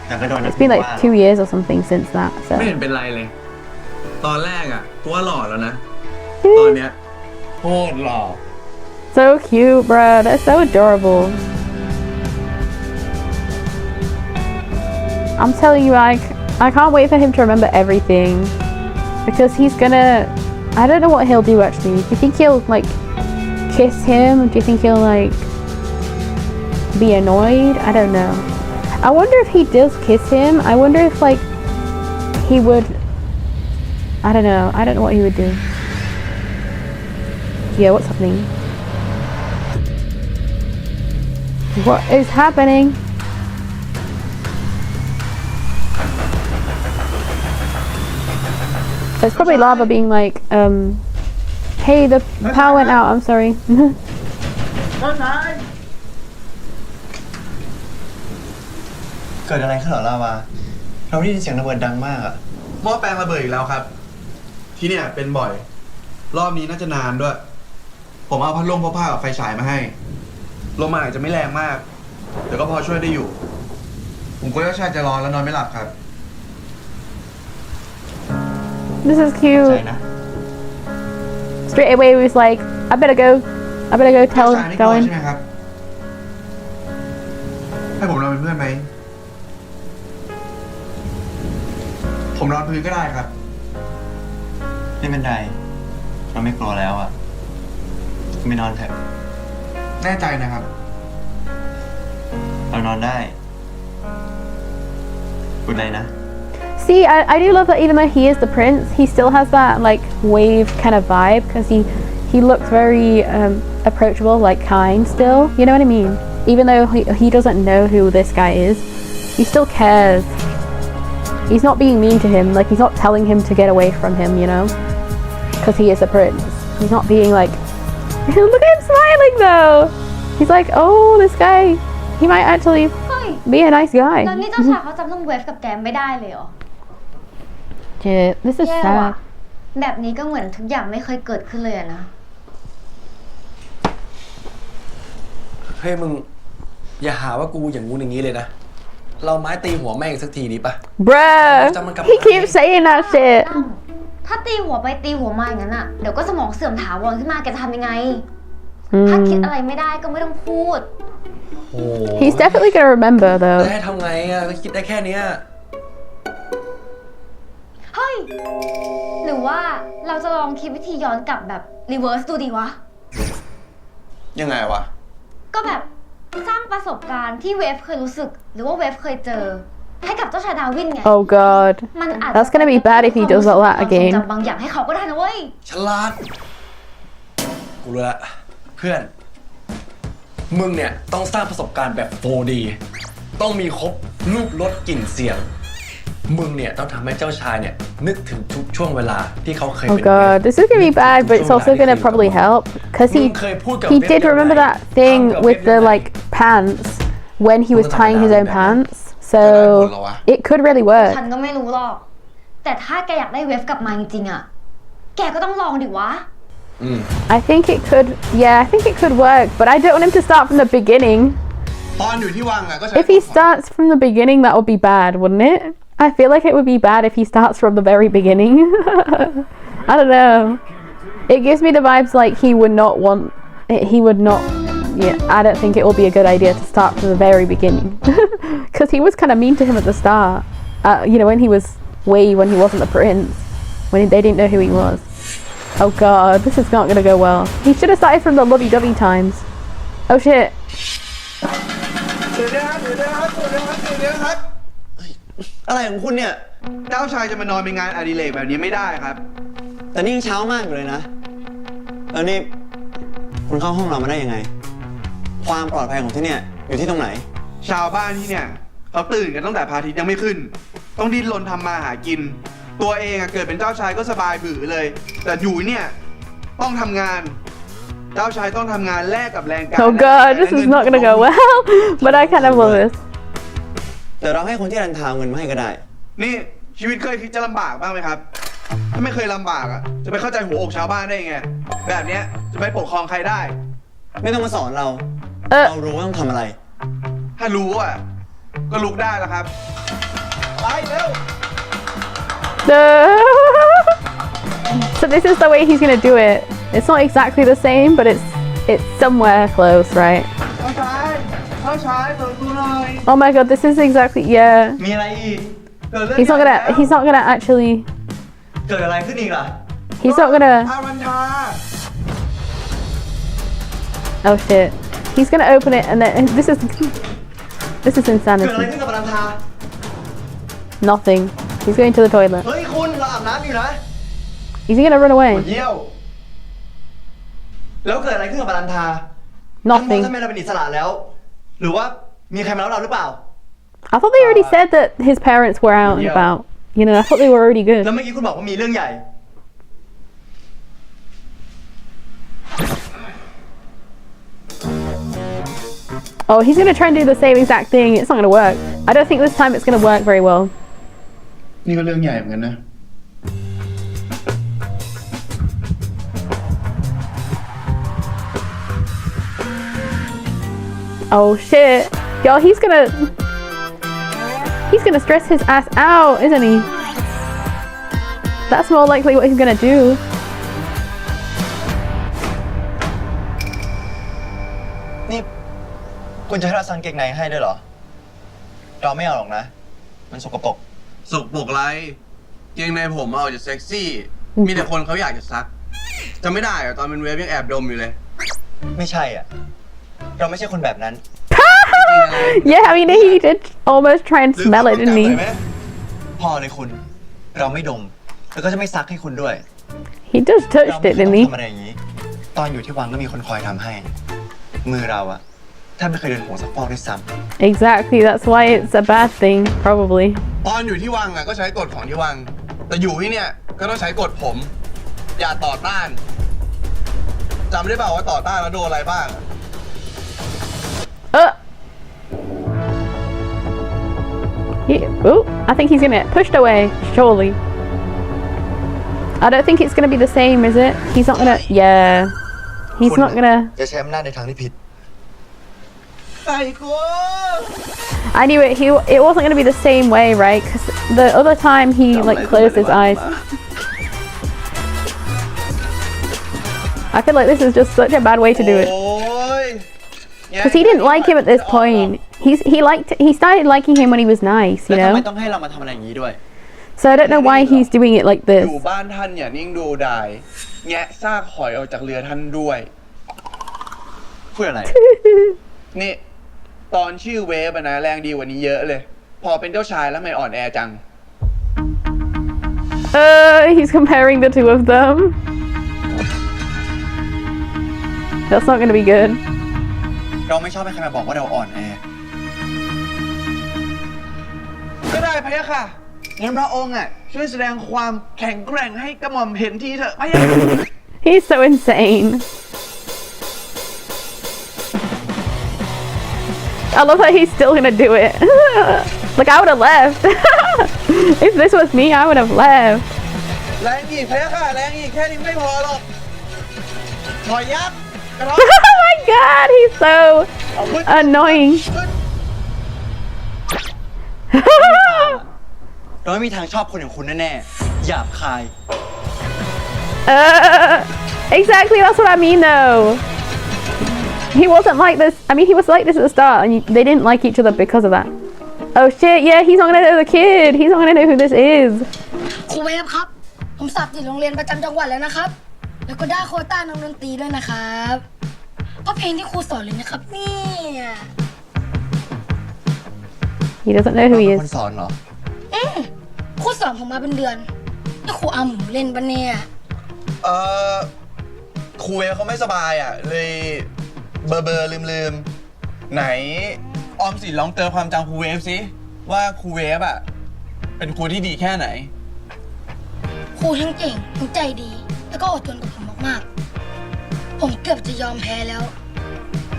แต่ก็โดน It's been like 2 years or something since that. ไม่ So เห็นเป็นไรเลย ตอนแรกอ่ะกูว่าหล่อแล้วนะ ตอนเนี้ยโคตรหล่อ so cute, bruh. They're so adorable. I'm telling you, I can't wait for him to remember everything, because he's gonna. I don't know what he'll do actually. Do you think he'll like kiss him? Do you think he'll like be annoyed? I don't know. I wonder if he does kiss him. I wonder if like he would. I don't know. I don't know what he would do. Yeah, what's happening? What is happening? So it's probably Lava being like, hey, the power went out. I'm sorry. เกิดอะไรขึ้นเหรอลาวา เราได้ยินเสียงระเบิดดังมากอ่ะ หม้อแปลงระเบิดอีกแล้วครับ ที่เนี่ยเป็นบ่อย รอบนี้น่าจะนานด้วย ผมเอาพัดลมพกพากับไฟฉายมาให้ ลมมันอาจจะไม่แรงมาก แต่ก็พอช่วยได้อยู่ ผ ผมกลัวเจ้าชายจะร้อนแล้วนอนไม่หลับครับ This is ใจ cute. นะ Straight away, he was like, I better go เจ้า tell ชายนี่กลัว Joan. ใช่ไหมครับ ให้ผมนอนเป็นเพื่อนไหม ผมนอนพื้นก็ได้ครับ ไม่เป็นไรเราไม่กลัวแล้วอ่ะไม่นอนเถอะ แน่ใจนะครับ เรานอนได้กุดไนนะ See, I do love that even though he is the prince, he still has that like wave kind of vibe because he looks very approachable, like kind still. You know what I mean? Even though he doesn't know who this guy is, he still cares. He's not being mean to him, like he's not telling him to get away from him, you know? Because he is a prince. He's not being like, look at him smiling though! He's like, oh, this guy, he might actually เฮ้ย be a nice guy. แล้วนี่เจ้าชายเขาจำเรื่องเวฟกับแกไม่ได้เลยเหรอ Shit, this is แย่ว่ะ sad. แบบนี้ก็เหมือนทุกอย่างไม่เคยเกิดขึ้นเลยอะนะ เฮ้ยมึง อย่าหาว่ากูอย่างงู้นอย่างนี้เลยนะ เราไม้ตีหัวแม่งสักทีดีปะ Bruh, he keeps saying that shit. ถ้าตีหัวไปตีหัวมาอย่างนั้นอะเดี๋ยวก็สมองเสื่อมถาวรขึ้นมาแกจะทำยังไง ถ้าคิดอะไรไม่ได้ก็ไม่ต้องพูด โอ้ He's definitely gonna remember แล้ though. วให้ทำไงอะก็คิดได้แค่เนี้ย เฮ้ย หรือว่าเราจะลองคิดวิธีย้อนกลับแบบรีเวิร์สดูดีวะ ยังไงวะ ก็แบบสร้างประสบการณ์ที่เวฟเคยรู้สึก หรือว่าเวฟเคยเจอ ให้กับเจ้าชายดาวินไง Oh god. มันอาจจะ That's gonna be bad if he does all that ความทรง again. จำบางอย่างให้เขาก็ได้นะเว้ย ฉลาด กูรู้ละเพื่อน มึงเนี่ยต้องสร้างประสบการณ์แบบ 4D ต้องมีครบรูปรสกลิ่นเสียง มึงเนี่ยต้องทำให้เจ้าชายเนี่ยนึกถึงทุกช่วงเวลาที่เขาเคย Oh เป็น god, this is gonna be bad, but it's also gonna probably help because he did remember that thing with the like pants when he was tying his own pants, so it could really work. ฉันก็ไม่รู้หรอก แต่ถ้าแกอยากได้เวฟกลับมาจริงๆอะแกก็ต้องลองดิวะ I think it could, yeah, I think it could work, but I don't want him to start from the beginning. ตอนอยู่ที่วังอะก็ใช้ If he starts from the beginning, that would be bad, wouldn't it? I feel like it would be bad if he starts from the very beginning. I don't know. It gives me the vibes like he would not want, he would not, yeah, I don't think it will be a good idea to start from the very beginning. Because he was kind of mean to him at the start. You know, when he wasn't the prince, when they didn't know who he was. Oh god, this is not gonna go well. He should have started from the lovey-dovey times. Oh shit. เดี๋ยวนะครับ อะไรของคุณเนี่ย เจ้าชายจะมานอนเป็นงานอดิเรกแบบนี้ไม่ได้ครับ แต่นี่ยังเช้ามากอยู่เลยนะแล้วนี่คุณเข้าห้องเรามาได้ยังไง ความปลอดภัยของที่เนี่ยอยู่ที่ตรงไหน ชาวบ้านที่เนี่ยเขาตื่นกันตั้งแต่พระอาทิตย์ยังไม่ขึ้น ต้องดิ้นรนทำมาหากิน ตัวเองอะเกิดเป็นเจ้าชายก็สบายบือเลย แต่อยู่เนี่ยต้องทำงาน เจ้าชายต้องทำงานแลกกับแรงกาย Oh god, this is not gonna go well. But I kind of love this. เดี๋ยวเราให้คนที่รันทางเงินมาให้ก็ได้ นี่ชีวิตเคยคิดจะลำบากบ้างไหมครับ ถ้าไม่เคยลำบากอะจะไปเข้าใจหัวอกชาวบ้านได้ยังไง แบบเนี้ยจะไปปกครองใครได้ ไม่ต้องมาสอนเรา เรารู้ว่าต้องทำอะไร ถ้ารู้อะก็ลุกได้แล้วครับ ไปเร็ว So this is the way he's gonna do it. It's not exactly the same, but it's somewhere close, right? เจ้าชายเปิดประตูหน่อย Oh my god, this is exactly, yeah. มีอะไรอีก He's not gonna actually, เกิดอะไรขึ้นอีกล่ะ he's not gonna, อารันทา oh shit. He's gonna open it and then, this is เกิดอะไร insanity. ขึ้นกับรันทา Nothing. He's going to the toilet. เฮ้ยคุณเราอาบน้ำอยู่นะ Is he gonna run ปวด away? เยี่ยว แล้วเกิดอะไรขึ้นกับรันทา Nothing. ทำไมเราเป็นอิสระแล้ว หรือว่ามีใครมารับเราหรือเปล่า I thought they already said that his parents were out and about. You know, I thought they were already แล้ว good. เมื่อกี้คุณบอกว่ามีเรื่องใหญ่ Oh, he's gonna try and do the same exact thing. It's not gonna work. I don't think this time it's gonna work very well. นี่ก็เรื่องใหญ่เหมือนกันนะ Oh shit. Yo, he's gonna... He's gonna stress his ass out, isn't he? That's more likely what he's gonna do. นี่คุณจะให้เราสั่งเกงในให้ด้วยเหรอ เราไม่เอาหรอกนะ มันสกปรก สกปรกไรเกงในผมเอาจะเซ็กซี่ มีแต่คนเขาอยากจะซักจะไม่ได้เหรอตอนเป็นเวฟยังแอบดมอยู่เลย ไม่ใช่อ่ะ เราไม่ใช่คนแบบนั้น Yeah, I mean he did almost try and smell it, didn't he? พอเลยคุณ เราไม่ดม แล้วก็จะไม่ซักให้คุณด้วย He just เรา touched ไม่ it, ต้อ didn't ง he? ทำอะไรอย่างนี้ ตอนอยู่ที่วังก็มีคนคอยทำให้ มือเราอะแทบไม่เคยเดินหัวซักฟอกด้วยซ้ Exactly, that's why it's a bad thing, probably. ตอนอยู่ที่วังอะก็ใช้กฎของที่วัง แต่อยู่ที่เนี่ยก็ต้องใช้กฎผม อย่าต่อต้านจำได้เปล่าว่าต่อต้านแล้วโดนอะไรบ้าง I think he's gonna get pushed away, surely. I don't think it's gonna be the same, is it? He's not gonna, yeah. He's not gonna. จะใช้อำนาจในทางที่ผิด I knew it. It wasn't gonna be the same way, right? Because the other time he like closed his eyes. I feel like this is just such a bad way to do it. Because he didn't like him at this point. He started liking him when he was nice, you แล้วทำไม know. ต้องให้เรามาทำอะไรอย่างนี้ด้วย So I don't know why he's doing it like อ this. ยู่บ้านท่านอย่านิ่งดูดายแงะซากหอยออกจากเรือท่านด้วย พูดอะไร นี่ ตอนชื่อเวฟอะนะแรงดีกว่านี้เยอะเลย พอเป็นเจ้าชายแล้วไม่อ่อนแอจัง He's comparing the two of them. That's not gonna be good. เราไม่ชอบให้ใครมาบอกว่าเราอ่อนแอ ก็ได้พะยะค่ะงั้นพระองค์อะช่วยแสดงความแข็งแกร่งให้กระหม่อมเห็นทีเถอะพะยะ He's so insane. I love that he's still gonna do it. Like I would have left. If this was me, I would have left. แรงอีกพะยะค่ะแรงอีกแค่นี้ไม่พอหรอกหอยยักษ์กระท Oh my god, he's so annoying. เราไม่มีทางชอบคนอย่างคุณแน่ๆหยาบคาย Exactly, that's what I mean though. He wasn't like this. I mean, he was like this at the start, and they didn't like each other because of that. Oh shit, yeah, he's not gonna know the kid. He's not gonna know who this is. ครูเวฟครับ ผมสอบติดโรงเรียนประจำจังหวัดแล้วนะครับ แล้วก็ได้โควต้านักดนตรีด้วยนะครับเพราะเพลงที่ครูสอนเลยนะครับเนี่ย He doesn't know who he คน is. สอนเหรอ ครูสอนผมมาเป็นเดือนแล้วครูเอาผมเล่นปะเนี่ย ครูเวฟเขาไม่สบายอะเลยเบอร์ลืมไหนออมสินลองเติมความจำครูเวฟสิว่าครูเวฟอะเป็นครูที่ดีแค่ไหน ครูทั้งเก่งทั้งใจดี แล้วก็อดทนกับผมมากๆ ผมเกือบจะยอมแพ้แล้ว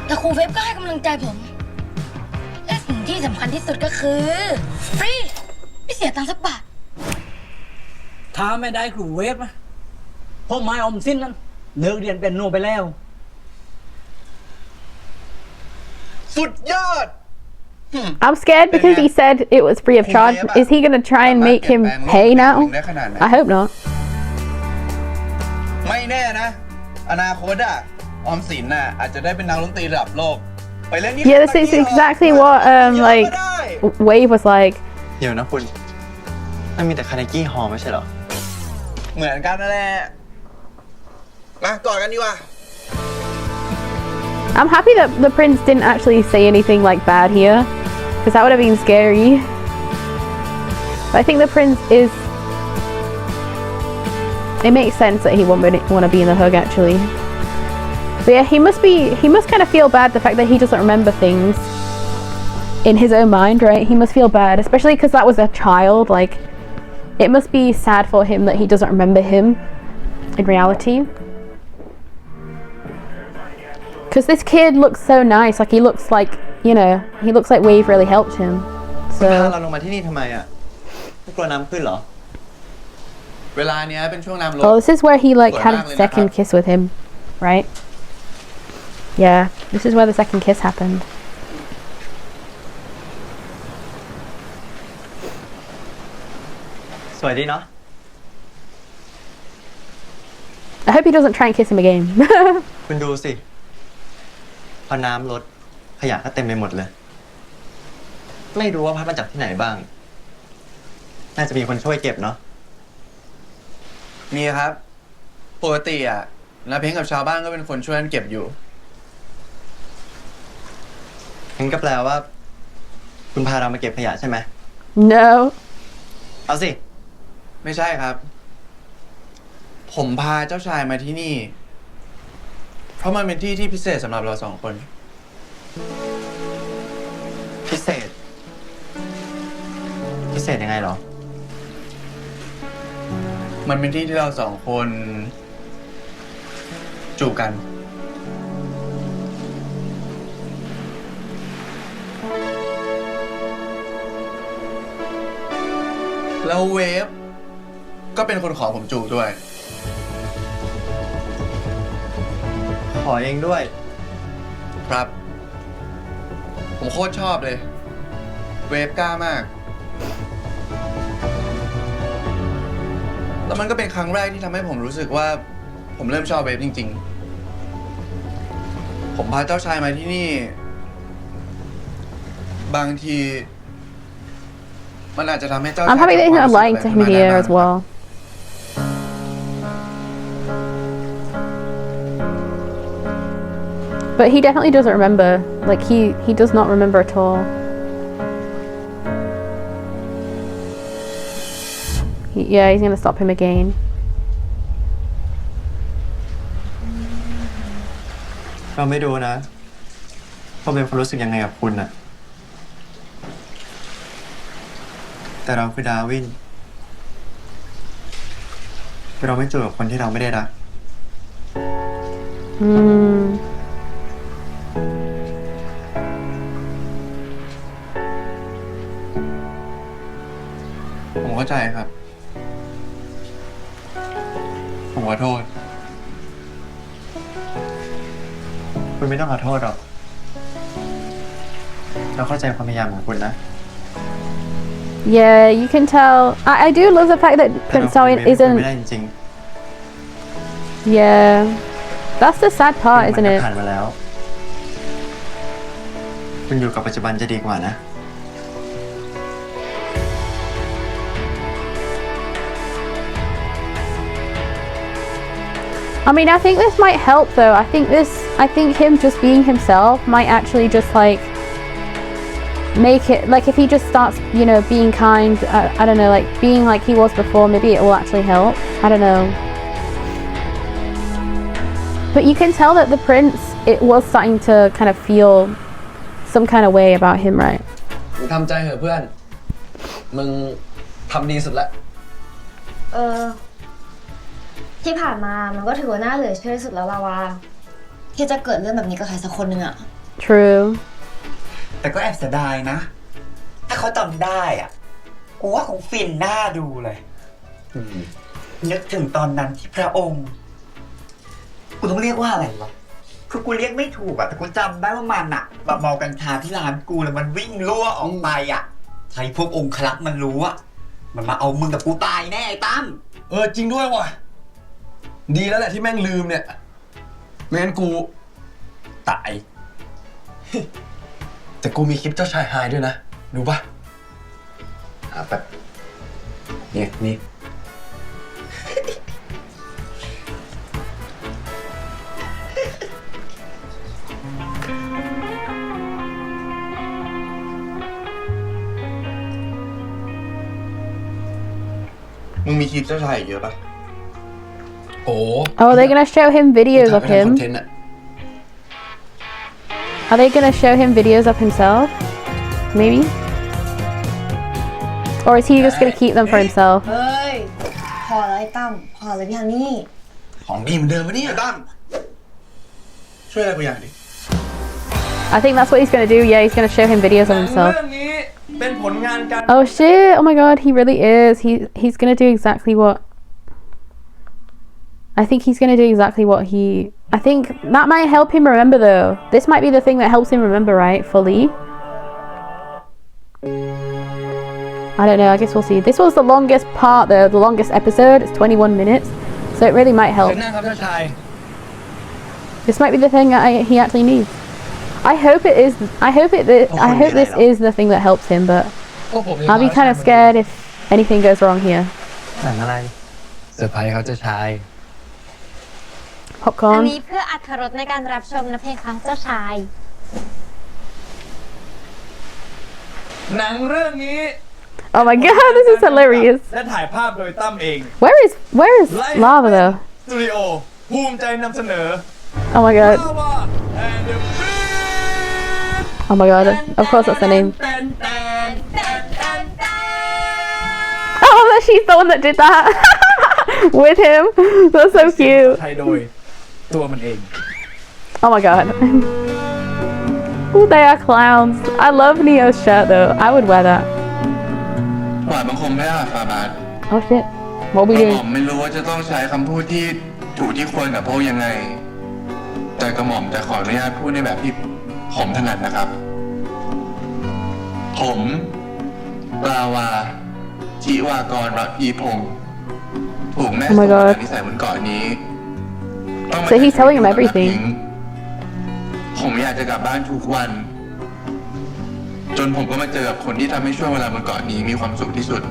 แต่ครูเวฟก็ให้กำลังใจผม และสิ่งที่สำคัญที่สุดก็คือฟรีไม่เสียตังค์สักบาท ถ้าไม่ได้ครูเวฟนะพวกไม้อมสิ้นนั้นเลิกเรียนเป็นโนไปแล้ว สุดยอด I'm scared because he said it was free of charge. Is he gonna try and make him pay now? I hope not. ไม่แน่นะ อนาคตอะออมสินน่ะอาจจะได้เป็นนักดนตรีระดับโลก ไปเล่นที่ Yeah, this is exactly what like Wave was like. เดี๋ยวนะคุณมันมีแต่คาเนกี้ฮอลล์ไม่ใช่เหรอ เหมือนกันนั่นแหละมากอดกันดีกว่า I'm happy that the prince didn't actually say anything like bad here, because that would have been scary. But I think the prince is. It makes sense that he won't want to be in the hug actually. But yeah, he must kind of feel bad the fact that he doesn't remember things in his own mind, right? He must feel bad, especially because that was a child. Like, it must be sad for him that he doesn't remember him in reality. Because this kid looks so nice. Like, he looks like, you know, he looks like Wave really helped him. พา So เราลงมาที่นี่ทำไมอะไม่กลัวน้ำขึ้นเหรอ เวลาเนี้ยเป็นช่วงน้ำลด oh, this is where he like had a second kiss with him, right? Yeah, this is where the second kiss happened. สวยดีเนาะ I hope he doesn't try and kiss him again. คุณดูสิ พอน้ำลดขยะก็เต็มไปหมดเลย ไม่รู้ว่าพัดมาจากที่ไหนบ้าง น่าจะมีคนช่วยเก็บเนาะ มีครับ ปกติอ่ะนาเพ้งกับชาวบ้านก็เป็นคนช่วยกันเก็บอยู่ งั้นก็แปลว่า คุณพาเรามาเก็บขยะใช่ไหม No. เอาสิ ไม่ใช่ครับ ผมพาเจ้าชายมาที่นี่ เพราะมันเป็นที่ที่พิเศษสำหรับเราสองคน พิเศษ พิเศษยังไงเหรอ มันเป็นที่ที่เราสองคนจูบกัน แล้วเวฟก็เป็นคนขอผมจูบด้วย ขอเองด้วย ครับ ผมโคตรชอบเลย เวฟกล้ามาก แล้วมันก็เป็นครั้งแรกที่ทำให้ผมรู้สึกว่า ผมเริ่มชอบเวฟจริงๆ ผมพาเจ้าชายมาที่นี่ บางที มันอาจจะทำให้เจ้าชาย I'm happy that he's not lying to him here as well. But he definitely doesn't remember. Like he does not remember at all. Yeah, he's gonna stop him again. เราไม่ดูนะว่าเป็นความรู้สึกยังไงกับคุณอะแต่เราคือดาวิน เราไม่จูบกับคนที่เราไม่ได้รัก ผมเข้าใจครับ ผมขอโทษ คุณไม่ต้องขอโทษหรอก เราเข้าใจความพยายามของคุณนะ Yeah, you can tell. I do love the fact that แต่เรา Prince คุย Darwin ไม่ isn't. ได้จริง Yeah, that's the sad ๆ part, มัน isn't ก็ it? ผ่านมาแล้ว คุณอยู่กับปัจจุบันจะดีกว่านะ I mean, I think this might help though. I think him just being himself might actually just like make it, like if he just starts, you know, being kind, I don't know, like being like he was before, maybe it will actually help. I don't know. But you can tell that the prince, it was starting to kind of feel some kind of way about him, right? มึงทำใจเถอะเพื่อน มึงทำดีสุดแล้ว ที่ผ่านมามันก็ถือว่าน่าเหลือเชื่อที่สุดแล้วลาวาที่จะเกิดเรื่องแบบนี้กับใครสักคนหนึ่งอะ True. แต่ก็แอบเสียดายนะ ถ้าเขาจำได้อ่ะ กูว่าคงฟินหน้าดูเลยนึกถึงตอนนั้นที่พระองค์ กูต้องเรียกว่าอะไรวะ คือกูเรียกไม่ถูกอ่ะ แต่กูจำได้ว่ามันอ่ะแบบเมากัญชาที่ร้านกูแล้วมันวิ่งรั่วออกไปอ่ะใช้พวกองครักษ์มันรู้อ่ะ มันมาเอามึงกับกูตายแน่ไอ้ตั้ม จริงด้วยว่ะ ดีแล้วแหละที่แม่งลืมเนี่ย ไม่งั้นกูตาย แต่กูมีคลิปเจ้าชายไฮด้วยนะ ดูป่ะแบบนี่ มึงมีคลิปเจ้าชายอีกเยอะปะ โอ้ Oh, are they gonna show him videos of คอน him? เทนต์อะ Are they gonna show him videos of himself? Maybe? Or is he just gonna keep them for himself? เฮ้ยพอแล้วไอ้ตั้มพอเลยพี่ฮันนี่ ของดีเหมือนเดิมปะเนี่ย ตั้มช่วยอะไรกูอย่างดิ I think that's what he's gonna do. Yeah, he's gonna show him videos of himself. เรื่องนี้เป็นผลงานการ Oh shit! Oh my god, he really is. He's gonna do exactly what. I think he's gonna do exactly what he. I think that might help him remember though. This might be the thing that helps him remember, right? Fully. I don't know, I guess we'll see. This was the longest part though, the longest episode. It's 21 minutes, so it really might help. เชิญนั่งครับเจ้าชาย This might be the thing that he actually needs. I hope this is the thing that helps him, but พวกผม I'll be kind of scared if anything goes wrong here. หนังอะไรเซอร์ไพรส์ครับเจ้าชาย อัน Popcorn. นี้เพื่ออรรถรสในการรับชมนะเพคะเจ้าชาย หนังเรื่องนี้ Oh my god, this is hilarious. และถ่ายภาพโดยตั้มเอง Where is Lava though? สตูดิโอภูมิใจนำเสนอ Oh my god. Lava and the Oh my god. Of course that's the name. Oh, that she's the one that did that with him. That's so cute. ไทยโดยตัวมันเอง Oh my god. Ooh, they are clowns. I love Neo's shirt though. I would wear that. หวานบังคมไม่ได้ฟาบาท Oh shit. What we กระหม่อ doing? มไม่รู้ว่าจะต้องใช้คำพูดที่ถูกที่ควรกับพวกยังไง แต่กระหม่อมจะขออนุญาตพูดในแบบที่ผมถนัดนะครับ ผมปลาวาจิวากรรักพีพงศ์ถูกแม่ Oh my ส่ง god. จากนิสัยบนเกาะนี้ต้องมา So he's telling him ใช้ชีวิต everything. แบบทิ้งผมอยากจะกลับบ้านทุกวัน จนผมก็มาเจอกับคนที่ทำให้ช่วงเวลาบนเกาะนี้มีความสุขที่สุด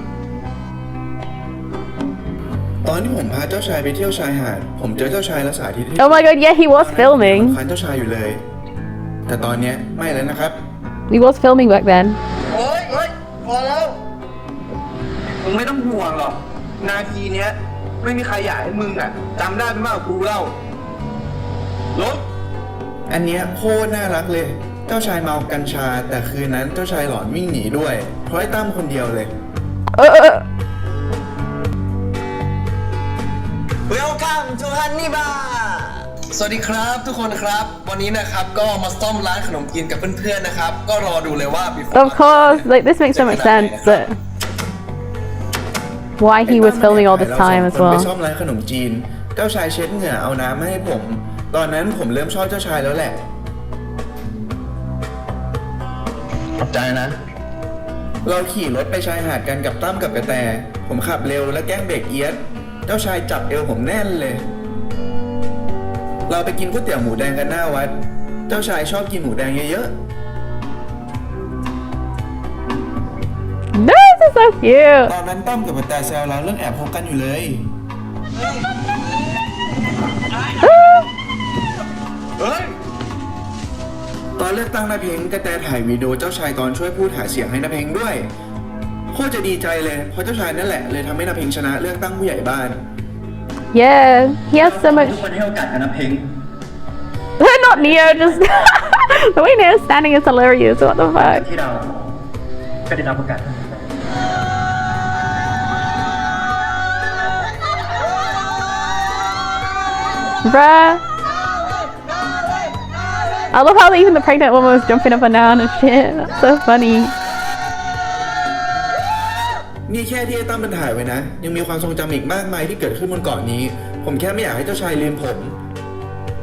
ตอนที่ผมพาเจ้าชายไปเที่ยวชายหาดผมเจอเจ้าชายและสาธิต Oh my god, yeah, he was filming. คันเจ้าชายอยู่เลย แต่ตอนเนี้ยไม่แล้วนะครับ He was filming back then. โอ๊ยพอแล้ว มึงไม่ต้องห่วงหรอก นาทีเนี้ย ไม่มีใครอยากให้มึงอ่ะจำได้ไม่มากกว่ากูเล่าลบ อันเนี้ยโคตรน่ารักเลย เจ้าชายเมากัญชา แต่คืนนั้นเจ้าชายหลอนวิ่งหนีด้วย เพราะไอ้ตั้มคนเดียวเลย Welcome to Haniba สวัสดีครับทุกคนครับ วันนี้นะครับก็มาซ่อมร้านขนมจีนกับเพื่อนๆนะครับ ก็รอดูเลยว่า Of course, like this makes so much sense, but why he was filming all this time as ไป well. ซ่อมร้านขนมจีน เจ้าชายเช็ดเหงื่อเอาน้ำมาให้ผม ตอนนั้นผมเริ่มชอบเจ้าชายแล้วแหละ ขอบใจนะ เราขี่รถไปชายหาดกันกับตั้มกับกระแต ผมขับเร็วและแกล้งเบรกเอียด เจ้าชายจับเอวผมแน่นเลย เราไปกินก๋วยเตี๋ยวหมูแดงกันหน้าวัด เจ้าชายชอบกินหมูแดงเยอะ This is so cute. ๆ ตอนนั้นตั้มกับกระแตแซวเราเรื่องแอบพบกันอยู่เลย ตอนเลือกตั้งนาเพงกระแตถ่ายวีดีโอเจ้าชายตอนช่วยพูดหาเสียงให้นาเพงด้วย โคตรจะดีใจเลย เพราะเจ้าชายนั่นแหละเลยทำให้นาเพงชนะเลือกตั้งผู้ใหญ่บ้าน Yeah, he has so much. ทุกคนให้โอกาสนะเพง Not Neo, just the way Neo's standing is hilarious. What the fuck? ที่เราก็ได้รับโอกาส Bruh. I love how even the pregnant woman was jumping up and down and shit. That's so funny. นี่แค่ที่ไอ้ตั้มมันถ่ายไว้นะ ยังมีความทรงจำอีกมากมายที่เกิดขึ้นบนเกาะนี้ ผมแค่ไม่อยากให้เจ้าชายลืมผม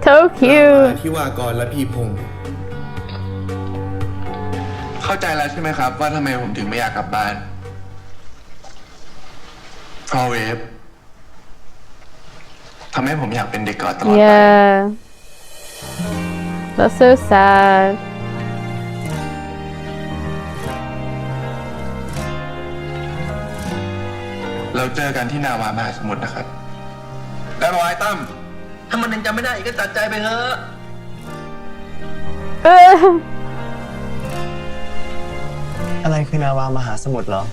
So cute. ที่วากรและพีพงศ์เข้าใจแล้วใช่ไหมครับ ว่าทำไมผมถึงไม่อยากกลับบ้านเพราะเวฟทำให้ผมอยากเป็นเด็กเกาะตลอดไป Yeah. That's so sad. เราเจอกันที่นาวามหาสมุทรนะครับ ได้บอกไอ้ตั้มถ้ามันยังจำไม่ได้อีกก็ตัดใจไปเถอะ อะไรคือนาวามหาสมุทรเหรอ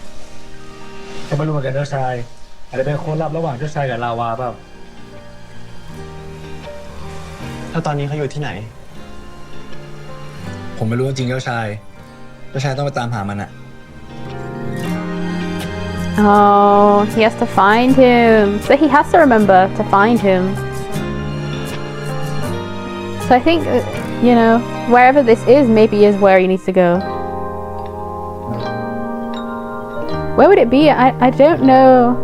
ก็ไม่รู้เหมือนกันเจ้าชายอาจจะเป็นโค้ดลับระหว่างเจ้าชายกับลาวาเปล่า แล้วตอนนี้เขาอยู่ที่ไหน ผมไม่รู้จริงเจ้าชายต้องไปตามหามันอะ Oh, he has to find him. So he has to remember to find him. So I think, you know, wherever this is, maybe is where he needs to go. Where would it be? I don't know.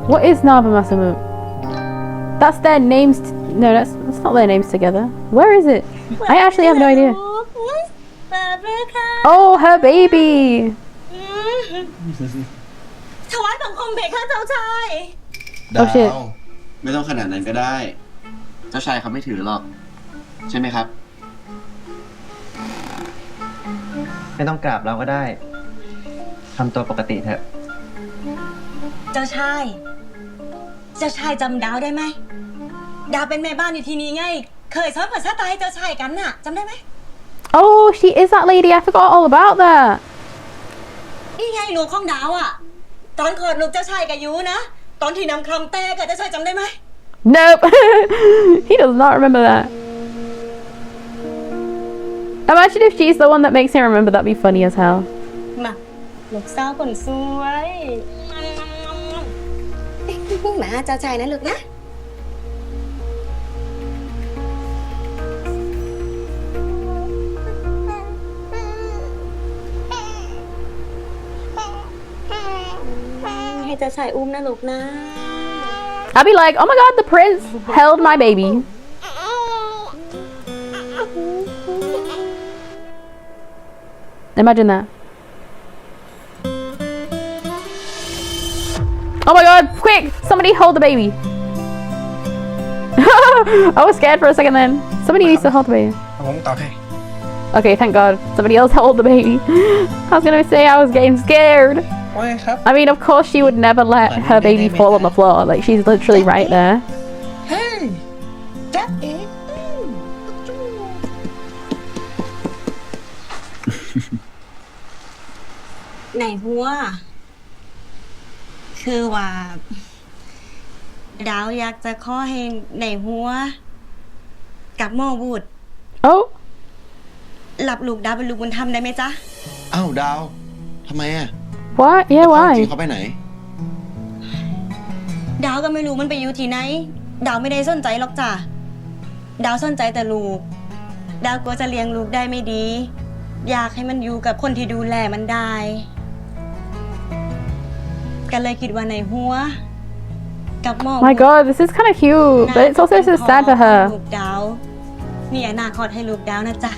What is Navamasamut? That's their names. No, that's not their names together. Where is it? I actually have no idea. Oh, her baby. ถวายบังคมเพคะเจ้าชาย ดาว ไม่ต้องขนาดนั้นก็ได้ เจ้าชายเขาไม่ถือหรอก ใช่ไหมครับ ไม่ต้องกราบเราก็ได้ ทำตัวปกติเถอะ เจ้าชาย เจ้าชายจำดาวได้ไหม ดาวเป็นแม่บ้านอยู่ที่นี่ไง เคยสอนภาษาไทยให้เจ้าชายกันน่ะจำได้ไหม Oh, she is that lady. I forgot all about that. นี่ไงลูกของดาวอ่ะ ตอนคลอดลูกเจ้าชายกับยูนะ ตอนที่นำคลำแตกอะเจ้าชายจำได้ไหม Nope. He does not remember that. Imagine if she's the one that makes him remember. That'd be funny as hell. มาลูกสาวคนสวยมาเจ้าชายนะลูกนะ ให้เจ้าชายอุ้มนะลูกนะ I'd be like, oh my god, the prince held my baby. Imagine that. Oh my god, quick! Somebody hold the baby. I was scared for a second then. Somebody needs to hold the baby. ผมต่อให้ Okay, thank god. Somebody else hold the baby. I was gonna say I was getting scared. ว่าไงครับ I mean, of course she would never let her baby fall on the floor. Like, she's literally right there. เฮ้ยจ๊ะเอ๋ ไหนหัว คือว่า ดาวอยากจะขอให้ไหนหัว กับหมอบูด Oh? หลับลูกดาวเป็นลูกบุญธรรมได้ไหมจ๊ะ อ้าวดาว ทำไมอ่ะ What? Yeah, พ่อ why? จริงเขาไปไหน ดาวก็ไม่รู้มันไปอยู่ที่ไหน ดาวไม่ได้สนใจหรอกจ้ะ ดาวสนใจแต่ลูก ดาวกลัวจะเลี้ยงลูกได้ไม่ดี อยากให้มันอยู่กับคนที่ดูแลมันได้ ก็เลยคิดว่าในหัว กับหมอ My god, this is kind of cute. But it's also so sad for ลู her. กดาว มีอนาคตให้ลูกดาวนะจ๊ะ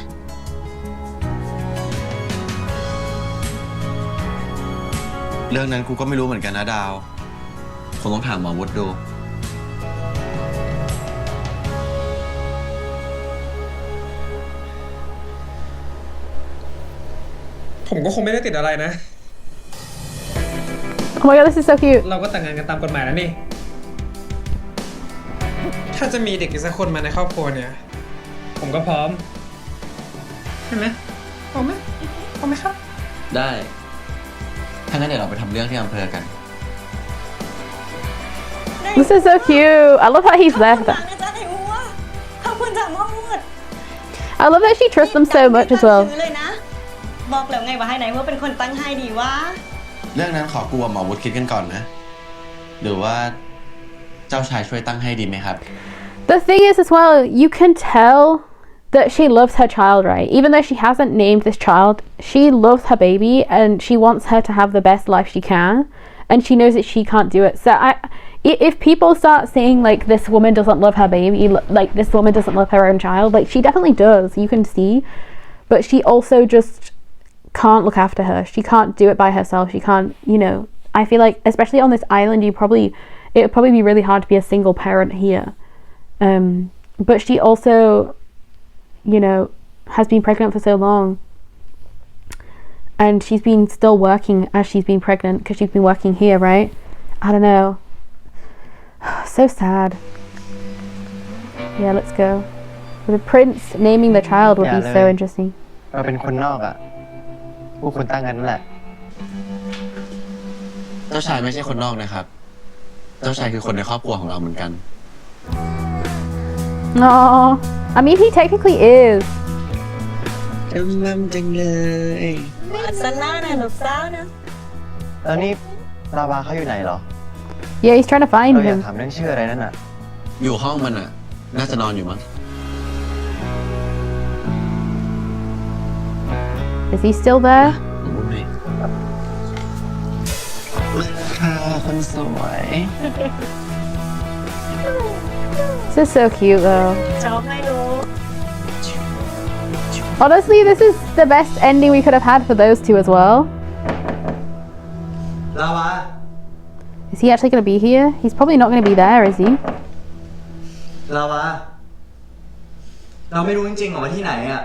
เรื่องนั้นกูก็ไม่รู้เหมือนกันนะดาว คงต้องถามหมอวุฒิดู ผมก็คงไม่ได้ติดอะไรนะ Oh my god, this is so cute. เราก็แต่งงานกันตามกฎหมายแล้วนี่ ถ้าจะมีเด็กอีกสักคนมาในครอบครัวเนี่ย ผมก็พร้อมใช่ไหมพร้อมไหมพร้อมไหมครับ ได้ ถ้างั้นเดี๋ยวเราไปทำเรื่องที่อำเภอกัน This is so cute. I love how he's left that. นะจ๊ะในหัว ขอบคุณจ้ะหมอบูด I love that she trusts them so much as well. ตั้งชื่อเลยนะ บอกแล้วไงว่าให้ไหนว่าเป็นคนตั้งให้ดีวะ เรื่องนั้นขอกูกับหมอวุฒิคิดกันก่อนนะ หรือว่าเจ้าชายช่วยตั้งให้ดีไหมครับ The thing is as well, you can tell that she loves her child, right? Even though she hasn't named this child, she loves her baby and she wants her to have the best life she can. And she knows that she can't do it. So if people start saying like this woman doesn't love her baby, like this woman doesn't love her own child, like she definitely does, you can see. But she also just can't look after her. She can't do it by herself. She can't, you know, I feel like especially on this island, it would probably be really hard to be a single parent here. But she also, you know, has been pregnant for so long. And she's been still working as she's been pregnant because she's been working here, right? I don't know. So sad. Yeah, let's go. The prince naming the child would be so interesting. เราเป็นคนนอกอ่ะพวกคุณตั้งกันนั่นแหละ เจ้าชายไม่ใช่คนนอกนะครับ เจ้าชายคือคนในครอบครัวของเราเหมือนกัน Oh, I mean, he technically is. จำลำจังเลย สนานะลูกสาวนะ แล้วนี่ลาวาเขาอยู่ไหนเหรอ Yeah, he's trying to find เราอยาก him. ถามเรื่องชื่ออะไรนั่นน่ะ อยู่ห้องมันอ่ะ น่าจะนอนอยู่มั้ง Is he still there? ค่ะคนสวย This is so cute though. ชอบไม่รู้ Honestly, this is the best ending we could have had for those two as well. ลาวา Is he actually going to be here? He's probably not going to be there, is he? ลาวา เราไม่รู้จริงๆหรอว่าที่ไหนอ่ะ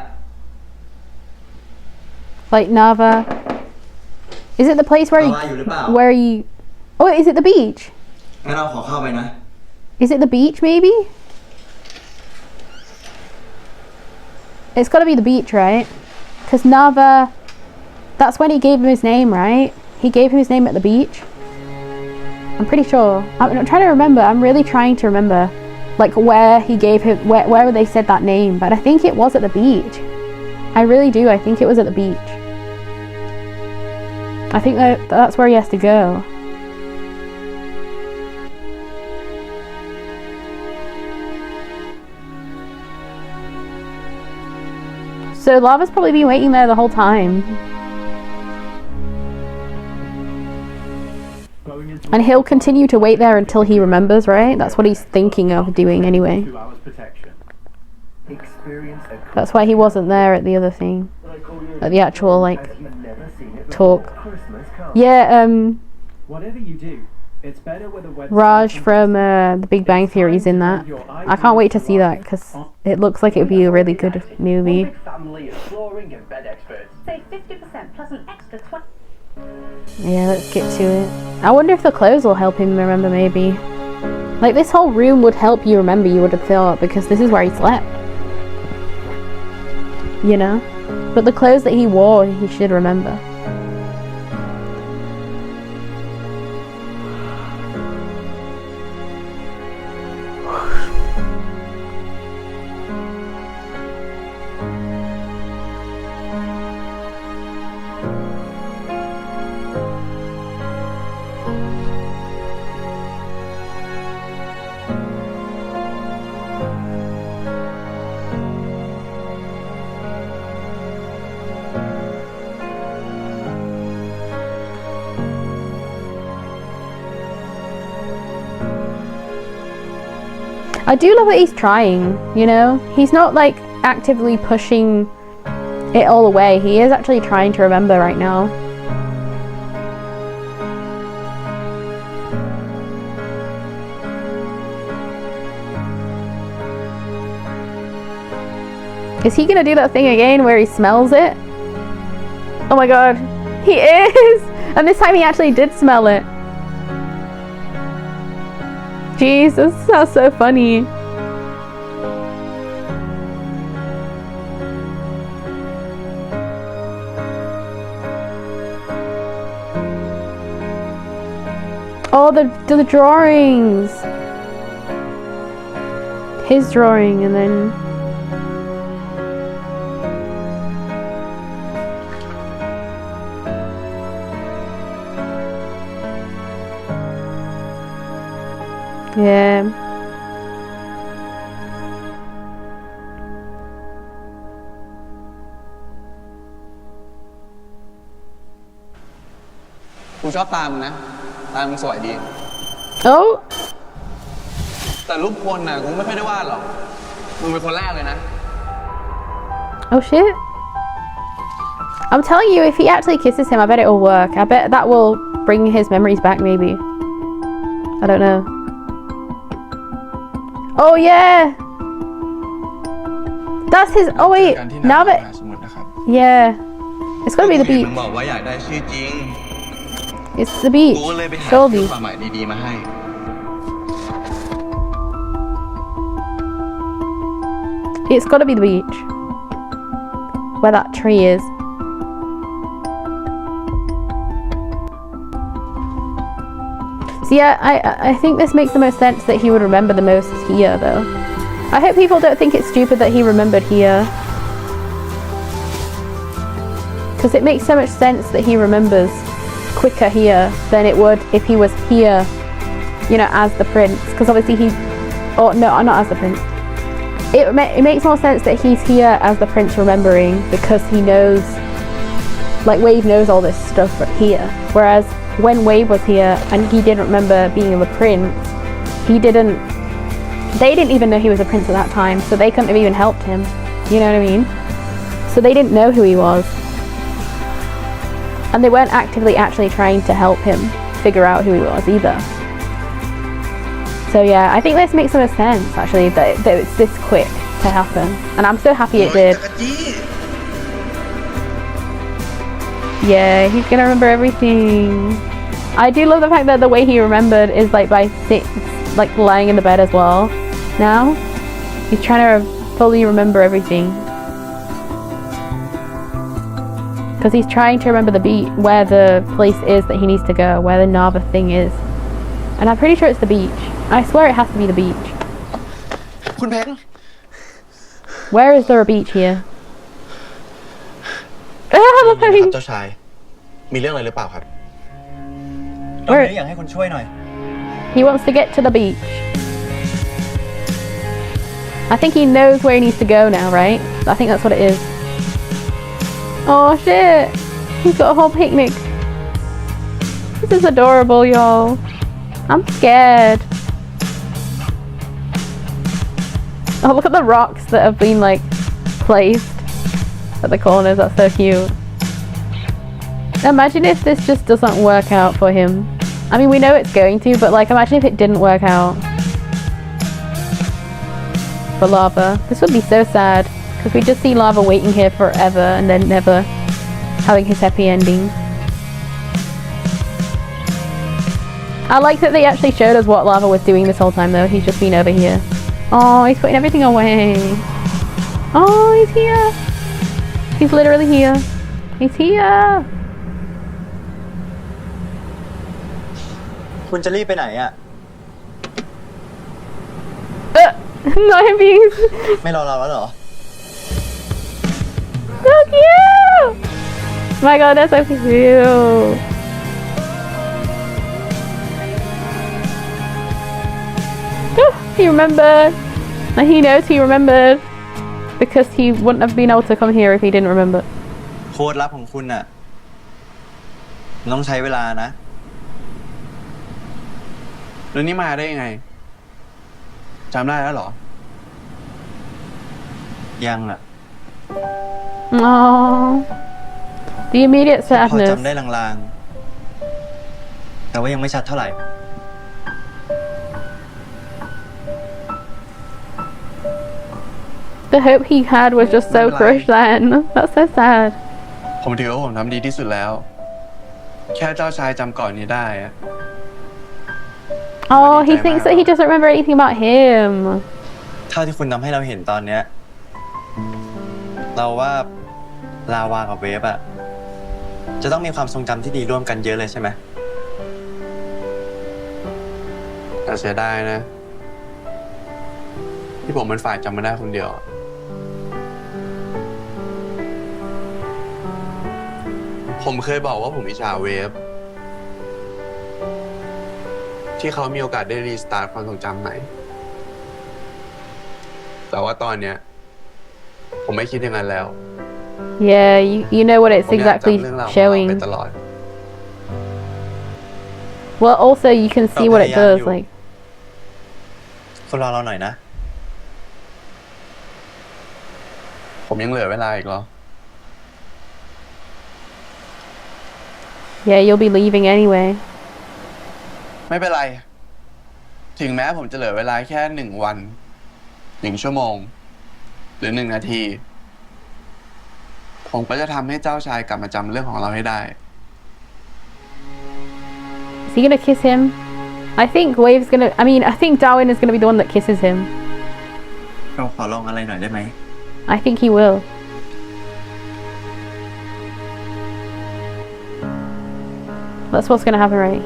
Like Nava. Is it the place where Nava อยู่หรือเปล่า? where he? Oh, is it the beach? งั้นเราขอเข้าไปนะ Is it the beach? Maybe. It's got to be the beach, right? Because Nava. That's when he gave him his name, right? He gave him his name at the beach. I'm pretty sure. I'm trying to remember. I'm really trying to remember, like where he gave him, where they said that name. But I think it was at the beach. I really do. I think it was at the beach. I think that's where he has to go. So Lava's probably been waiting there the whole time. And he'll continue to wait there until he remembers, right? That's what he's thinking of doing anyway. That's why he wasn't there at the other thing. At the actual, like, talk. Yeah, Whatever you do, it's better with a website. Raj from The Big Bang Theory is in that. I can't wait to see that because it looks like it would be a really good movie. Family of flooring and bed experts. Say 50% plus an extra 20. Yeah, let's get to it. I wonder if the clothes will help him remember, maybe. Like, this whole room would help you remember, you would have thought, because this is where he slept. You know? But the clothes that he wore, he should remember. I do love that he's trying, you know? He's not like actively pushing it all away. He is actually trying to remember right now. Is he gonna do that thing again where he smells it? Oh my god, he is! And this time he actually did smell it. Jesus, that's so funny. Oh, the drawings. His drawing and then... Yeah. กูชอบตามมึงนะ ตามมึงสวยดี Oh. แต่รูปคนน่ะกูไม่ค่อยได้วาดหรอก มึงเป็นคนแรกเลยนะ Oh shit. I'm telling you, if he actually kisses him, I bet it'll work. I bet that will bring his memories back, maybe. I don't know. Oh yeah! That's his... Oh wait, now that... Yeah. It's gotta be the beach. มึงบอกว่าอยากได้ชื่อจริง It's the beach. กูเลยไปหา Told ชื่ you. อความหมายดีๆมาให้ It's gotta be the beach. Where that tree is. So yeah, I think this makes the most sense that he would remember the most here, though. I hope people don't think it's stupid that he remembered here. Because it makes so much sense that he remembers quicker here than it would if he was here, you know, as the prince. Because obviously he... Oh, no, not as the prince. It makes more sense that he's here as the prince remembering because he knows... Like, Wave knows all this stuff here. Whereas when Wave was here and he didn't remember being the prince, he didn't... They didn't even know he was a prince at that time, so they couldn't have even helped him. You know what I mean? So they didn't know who he was. And they weren't actively actually trying to help him. figure out who he was either. So yeah, I think this makes so much sense actually that it's this quick to happen, and I'm so happy it did. Yeah, he's gonna remember everything. I do love the fact that the way he remembered is like by like lying in the bed as well. Now he's trying to fully remember everything because he's trying to remember the beat where the place is that he needs to go, where the Nava thing is, and I'm pretty sure it's the beach. I swear it has to be the beach. คุณเพชร Where is there a beach here? ครับเจ้าชายมีเรื่องอะไรหรือเปล่าครับ Where อยากให้คุณช่วยหน่อย he wants to get to the beach. I think he knows where he needs to go now, right? I think that's what it is. Oh shit! He's got a whole picnic. This is adorable, y'all. I'm scared. Oh, look at the rocks that have been like placed at the corners. That's so cute. Imagine if this just doesn't work out for him. I mean, we know it's going to, but like, imagine if it didn't work out for Lava. This would be so sad because we just see Lava waiting here forever and then never having his happy ending. I like that they actually showed us what Lava was doing this whole time though. He's just been over here. Oh, he's putting everything away. Oh, he's here. He's literally here. He's here. คุณจะรีบไปไหนอ่ะ Not him being ไม่รอเราแล้วเหรอ so cute. My god, that's so cute. He remembered. And he knows he remembered because he wouldn't have been able to come here if he didn't remember. โค้ดลับของคุณน่ะมันต้องใช้เวลานะ แล้วนี่มาได้ยังไงจำได้แล้วเหรอ ยังอ่ะ Oh, the immediate พอ sadness. จำได้ลางๆแต่ว่ายังไม่ชัดเท่าไหร่ The hope he had was just so crushed then. That's so sad. ผมถือว่าผมทำดีที่สุดแล้ว แค่เจ้าชายจำก่อนนี้ได้อะ Oh, he thinks that he doesn't remember anything about him. เท่าที่คุณทำให้เราเห็นตอนเนี้ยเราว่าลาวากับเวฟอะจะต้องมีความทรงจำที่ดีร่วมกันเยอะเลยใช่ไหม แต่เสียดายนะ ที่ผมเป็นฝ่ายจำมาได้คนเดียว ผมเคยบอกว่าผมอิจฉาเวฟที่เขามีโอกาสได้รีสตาร์ทความทรงจำใหม่ แต่ว่าตอนเนี้ยผมไม่คิดอย่างนั้นแล้ว Yeah, you know what it's ผมอยาก exactly จำเรื่องราวของเรา showing. ไปตลอด Well, also you can see what it does. Like, คุณรอเราหน่อยนะ ผมยังเหลือเวลาอีกเหรอ yeah, you'll be leaving anyway. ไม่เป็นไร ถึงแม้ผมจะเหลือเวลาแค่1 วัน 1 ชั่วโมง หรือ1 นาที ผมก็จะทำให้เจ้าชายกลับมาจำเรื่องของเราให้ได้ Is he gonna kiss him? I think Wave's gonna. I mean, I think Darwin is gonna be the one that kisses him. เราขอลองอะไรหน่อยได้ไหม I think he will. That's what's gonna happen, right?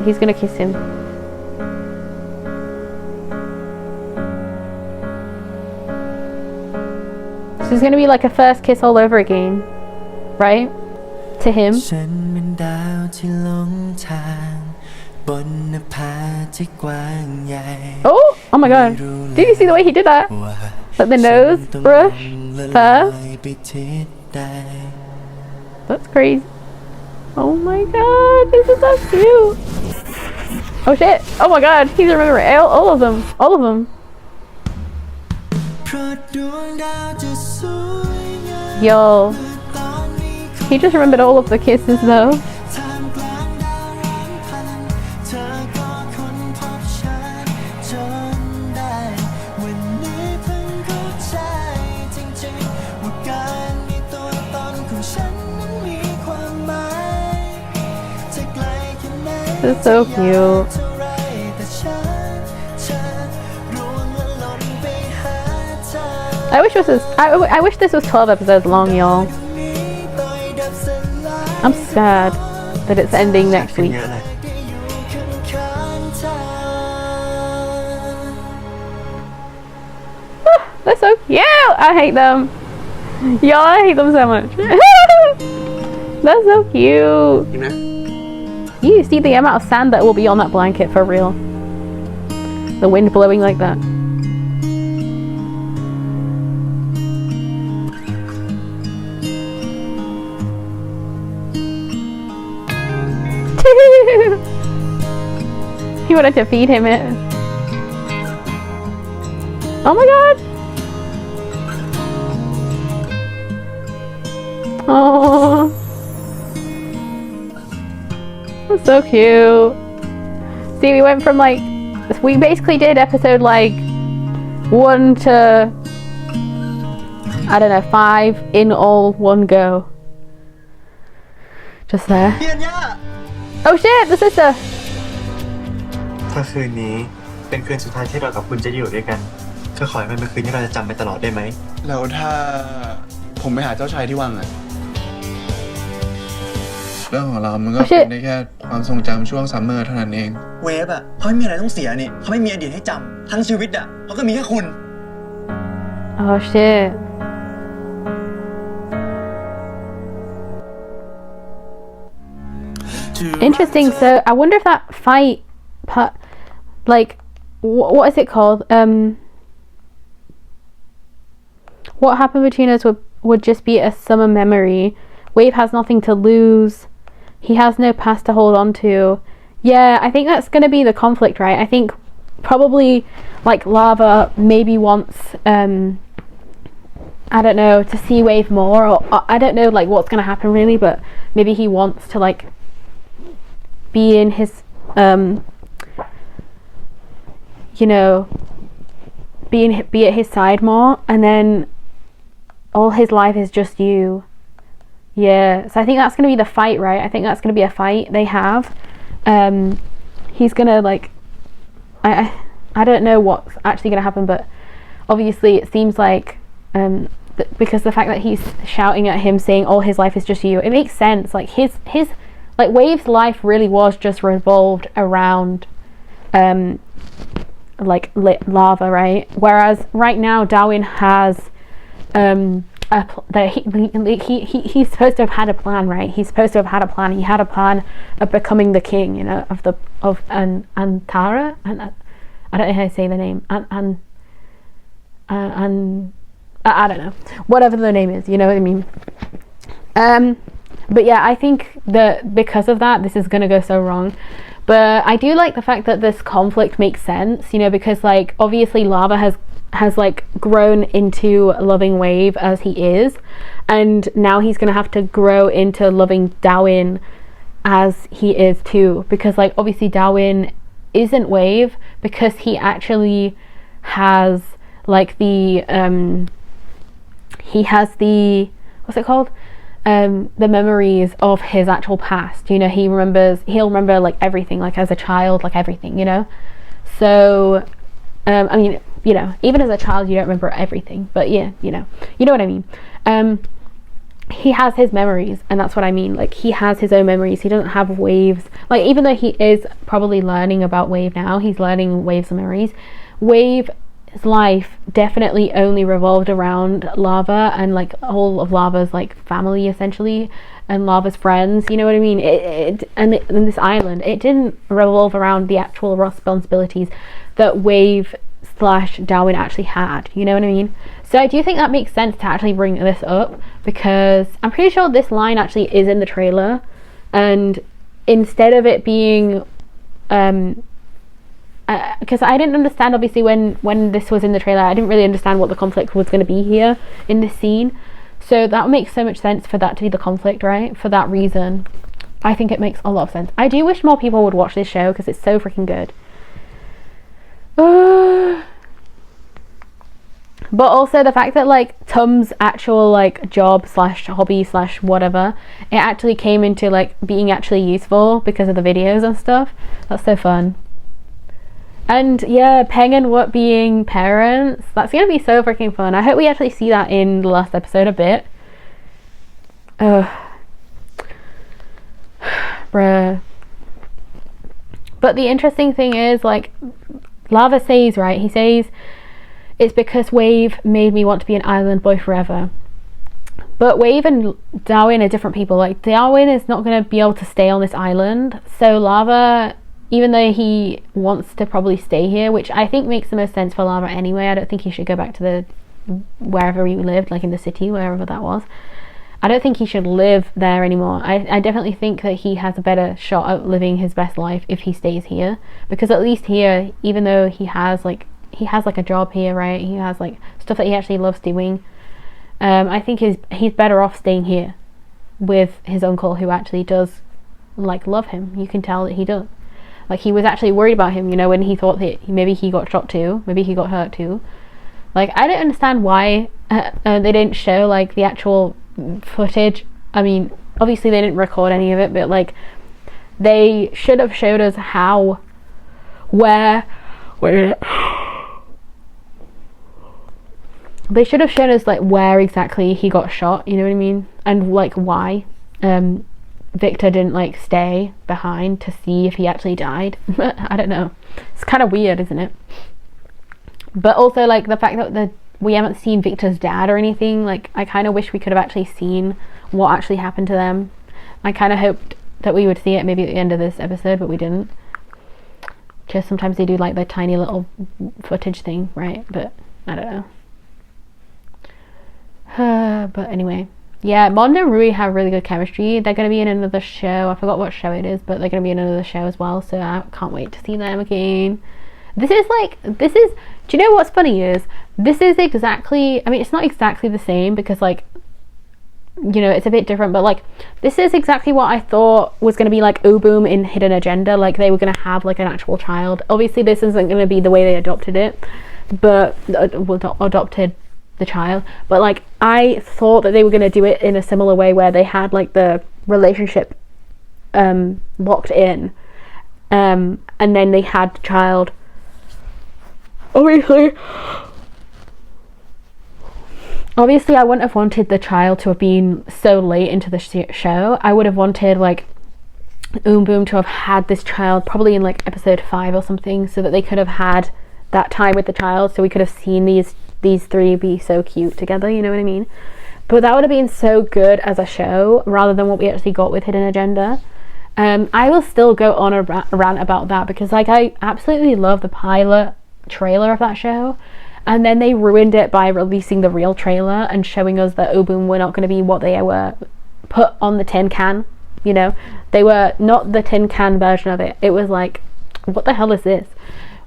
He's gonna kiss him. This is gonna be like a first kiss all over again, right? To him. ฉันเป็นดาวที่หลงทางบนนภาที่กว้างใหญ่ Oh my god. Did you see the way he did that? Like the nose brush first? That's crazy. Oh my god, this is so cute. Oh shit. Oh my god, he's remembering all of them. All of them. Yo. He just remembered all of the kisses though. is so cute. I wish I wish this was 12 episodes long, y'all. I'm sad that it's ending next week. They're so cute. I hate them. Y'all, I hate them so much. They're so cute. You see the amount of sand that will be on that blanket for real. The wind blowing like that. He wanted to feed him it. Oh my god! Oh, that's so cute. See, we went from like, we basically did episode like 1 to, I don't know, 5 in all one go. Just there. Oh shit, the sister! ถ้าคืนนี้เป็นคืนสุดท้ายที่เรากับคุณจะอยู่ด้วยกันก็ขอให้มันเป็นคืนที่เราจะจำไปตลอดได้ไหม แล้วถ้าผมไปหาเจ้าชายที่วังอะเรื่องของเรามันก็เป็นได้แค่ความทรงจำช่วงซัมเมอร์เท่านั้นเอง เวฟอ่ะเขาไม่มีอะไรต้องเสียนี่เขาไม่มีอดีตให้จำทั้งชีวิตอ่ะเขาก็มีแค่คุณ Oh shit. Interesting. So I wonder if that fight part, like, what is it called? What happened between us would just be a summer memory. Wave has nothing to lose. He has no past to hold on to. Yeah, I think that's gonna be the conflict, right? I think probably like Lava maybe wants I don't know, to see Wave more, or I don't know like what's gonna happen really, but maybe he wants to like be in his you know, be at his side more, and then all his life is just you. Yeah, so I think that's gonna be the fight, right? I think that's gonna be a fight they have. He's gonna like, I don't know what's actually gonna happen, but obviously it seems like because the fact that he's shouting at him saying all his life is just you, it makes sense. Like his like Wave's life really was just revolved around like Lava, right? Whereas right now Darwin has he's supposed to have had a plan, right? He's supposed to have had a plan. He had a plan of becoming the king, you know, of Antara, and I don't know how to say the name, and I don't know, whatever the name is, you know what I mean. But yeah, I think that because of that, this is gonna go so wrong. But I do like the fact that this conflict makes sense, you know, because like obviously Lava has like grown into loving Wave as he is, and now he's gonna have to grow into loving Darwin as he is too, because like obviously Darwin isn't Wave because he actually has like the he has the, what's it called, the memories of his actual past, you know. He'll remember like everything, like as a child, like everything, you know. So I mean, you know, even as a child you don't remember everything, but yeah, you know what I mean. He has his memories, and that's what I mean, like he has his own memories. He doesn't have Wave's, like even though he is probably learning about Wave now, he's learning Wave's memories. Wave's life definitely only revolved around Lava and like all of Lava's like family essentially, and Lava's friends, you know what I mean. And this island, it didn't revolve around the actual responsibilities that Wave / Darwin actually had, you know what I mean. So I do think that makes sense to actually bring this up, because I'm pretty sure this line actually is in the trailer, and instead of it being because I didn't understand, obviously when this was in the trailer, I didn't really understand what the conflict was going to be here in this scene, so that makes so much sense for that to be the conflict, right? For that reason, I think it makes a lot of sense. I do wish more people would watch this show because it's so freaking good. But also the fact that like Tom's actual like job slash hobby slash whatever, it actually came into like being actually useful because of the videos and stuff. That's so fun. And yeah, Peng and What being parents, that's gonna be so freaking fun. I hope we actually see that in the last episode a bit. Bruh. But the interesting thing is, like, Lava says, right, he says it's because Wave made me want to be an island boy forever. But Wave and Darwin are different people. Like, Darwin is not going to be able to stay on this island, so Lava, even though he wants to probably stay here, which I think makes the most sense for Lava anyway, I don't think he should go back to the wherever he lived, like in the city, wherever that was. I don't think he should live there anymore. I definitely think that he has a better shot at living his best life if he stays here, because at least here, even though he has like a job here, right, he has like stuff that he actually loves doing, I think he's better off staying here with his uncle, who actually does like love him. You can tell that he does. Like, he was actually worried about him, you know, when he thought that maybe he got shot too, maybe he got hurt too. Like, I don't understand why they didn't show like the actual footage. I mean, obviously they didn't record any of it, but like they should have showed us how, they should have shown us like where exactly he got shot, you know what I mean, and like why Victor didn't like stay behind to see if he actually died. I don't know, it's kind of weird, isn't it? But also like the fact that we haven't seen Victor's dad or anything, like I kind of wish we could have actually seen what actually happened to them. I kind of hoped that we would see it maybe at the end of this episode, but we didn't. Just sometimes they do like the tiny little footage thing, right? But I don't know. But anyway, yeah, Mondo and Rui have really good chemistry. They're going to be in another show. I forgot what show it is, but they're going to be in another show as well, so I can't wait to see them again. Do you know what's funny is, this is exactly, I mean, it's not exactly the same because like, you know, it's a bit different, but like, this is exactly what I thought was going to be like Oboom in Hidden Agenda. Like, they were going to have like an actual child. Obviously this isn't going to be the way they adopted it, but adopted the child, but like, I thought that they were going to do it in a similar way where they had like the relationship locked in, and then they had the child. Obviously I wouldn't have wanted the child to have been so late into the show. I would have wanted like Boom to have had this child probably in like episode 5 or something, so that they could have had that time with the child, so we could have seen these three be so cute together, you know what I mean? But that would have been so good as a show rather than what we actually got with Hidden Agenda. I will still go on a rant about that because like I absolutely love the pilot trailer of that show, and then they ruined it by releasing the real trailer and showing us that Oboom were not going to be what they were put on the tin can, you know? They were not the tin can version of it. It was like, what the hell is this?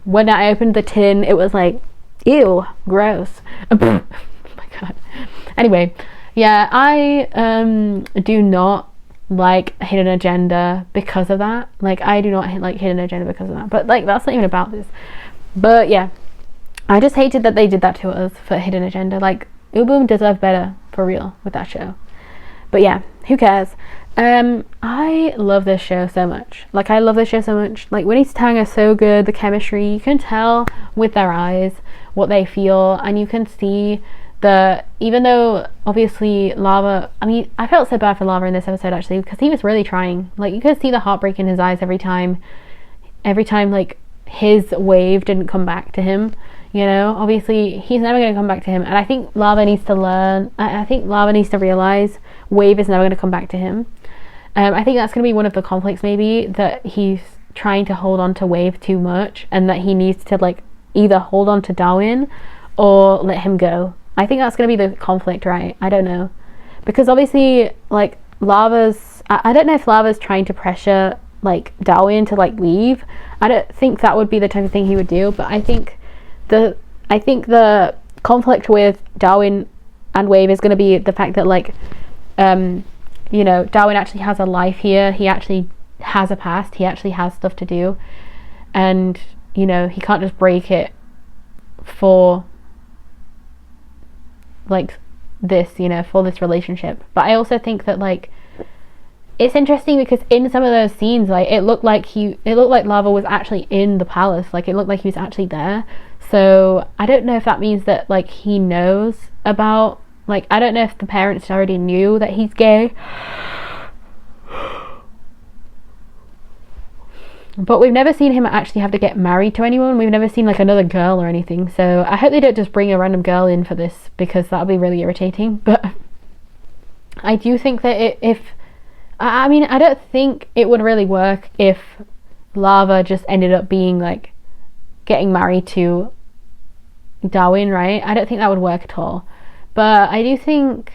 When I opened the tin, it was like, ew, gross. Oh my god. Anyway, yeah, I do not like Hidden Agenda because of that. Like, I do not like Hidden Agenda because of that, but like, that's not even about this. But yeah, I just hated that they did that to us for Hidden Agenda. Like, Oboom deserved better, for real, with that show. But yeah, who cares? I love this show so much. Like, I love this show so much. Like, Winnie's Tang are so good. The chemistry, you can tell with their eyes what they feel, and you can see even though obviously Lava, I mean, I felt so bad for Lava in this episode actually, because he was really trying. Like, you could see the heartbreak in his eyes every time like his wave didn't come back to him, you know? Obviously he's never going to come back to him, and I think Lava needs to learn, I think Lava needs to realize Wave is never going to come back to him. I think that's going to be one of the conflicts, maybe, that he's trying to hold on to Wave too much, and that he needs to like either hold on to Darwin or let him go. I think that's going to be the conflict, right? I don't know, because obviously like I don't know if Lava's trying to pressure like Darwin to like leave. I don't think that would be the type of thing he would do, but I think the conflict with Darwin and Wave is going to be the fact that like you know, Darwin actually has a life here, he actually has a past, he actually has stuff to do, and you know, he can't just break it for like this, you know, for this relationship. But I also think that like it's interesting because in some of those scenes, like it looked like Lava was actually in the palace, like it looked like he was actually there. So I don't know if that means that like he knows about, like I don't know if the parents already knew that he's gay. But we've never seen him actually have to get married to anyone. We've never seen like another girl or anything. So I hope they don't just bring a random girl in for this, because that would be really irritating. But I do think that I mean, I don't think it would really work if Lava just ended up being like getting married to Darwin, right? I don't think that would work at all. But I do think,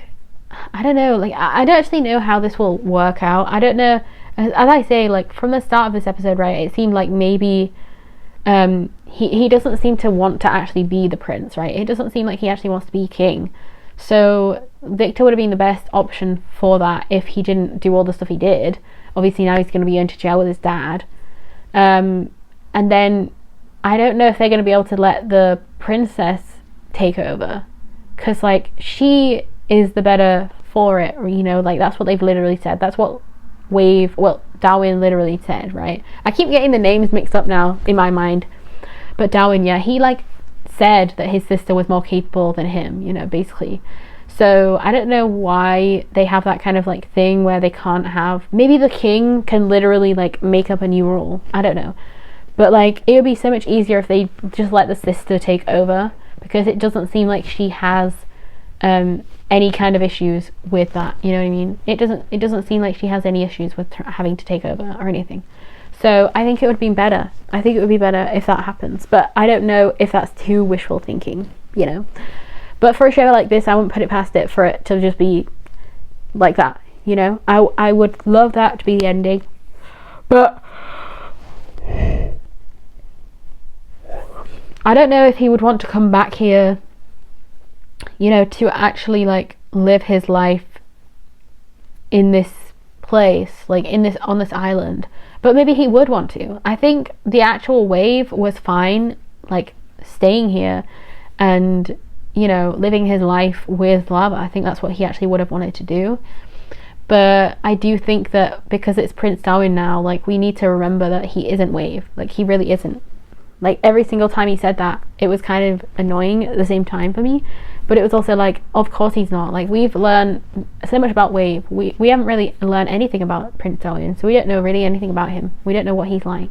I don't know, like I don't actually know how this will work out. I don't know. As I say, like from the start of this episode, right, it seemed like maybe he doesn't seem to want to actually be the prince, right? It doesn't seem like he actually wants to be king. So Victor would have been the best option for that if he didn't do all the stuff he did. Obviously now he's going to be going to jail with his dad. And then I don't know if they're going to be able to let the princess take over, because like she is the better for it, or, you know, like that's what they've literally said. That's what Darwin literally said, right? I keep getting the names mixed up now in my mind, but Darwin, yeah, he like said that his sister was more capable than him, you know, basically. So I don't know why they have that kind of like thing where they can't have, maybe the king can literally like make up a new rule, I don't know, but like it would be so much easier if they just let the sister take over, because it doesn't seem like she has any kind of issues with that, you know what I mean? It doesn't seem like she has any issues with having to take over or anything. So I think it would be better. I think it would be better if that happens, but I don't know if that's too wishful thinking, you know. But for a show like this, I wouldn't put it past it for it to just be like that, you know. I would love that to be the ending, but I don't know if he would want to come back here, you know, to actually like live his life in this place, like on this island. But maybe he would want to. I think the actual Wave was fine, like staying here and, you know, living his life with Lava. I think that's what he actually would have wanted to do. But I do think that because it's Prince Darwin now, like we need to remember that he isn't Wave. Like he really isn't. Like every single time he said that, it was kind of annoying at the same time for me. But it was also like, of course he's not. Like we've learned so much about Wave. We haven't really learned anything about Prince Darwin, so we don't know really anything about him. We don't know what he's like.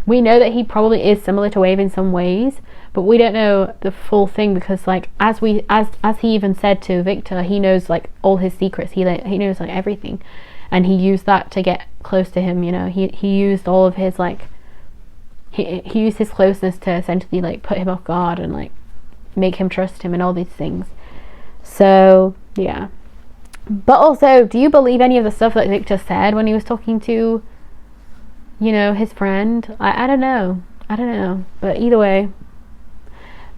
We know that he probably is similar to Wave in some ways, but we don't know the full thing, because like as he even said to Victor, he knows like all his secrets. He knows like everything, and he used that to get close to him. You know, he used all of his like he used his closeness to essentially like put him off guard and like make him trust him and all these things. So yeah. But also, do you believe any of the stuff that Victor said when he was talking to, you know, his friend? I don't know. But either way.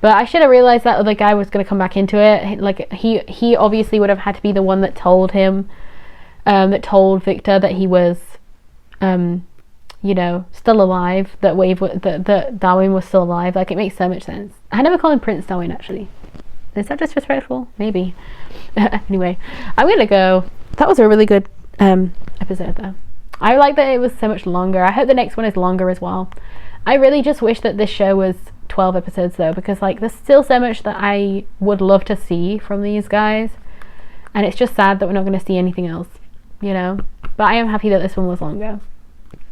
But I should have realized that other guy was going to come back into it. Like he obviously would have had to be the one that told him, that told Victor that he was, you know, still alive. That Darwin was still alive. Like it makes so much sense. I never call him Prince Darwin actually. Is that disrespectful? Maybe. Anyway, I'm gonna go. That was a really good episode though. I like that it was so much longer. I hope the next one is longer as well. I really just wish that this show was 12 episodes though, because like there's still so much that I would love to see from these guys, and it's just sad that we're not going to see anything else, you know. But I am happy that this one was longer.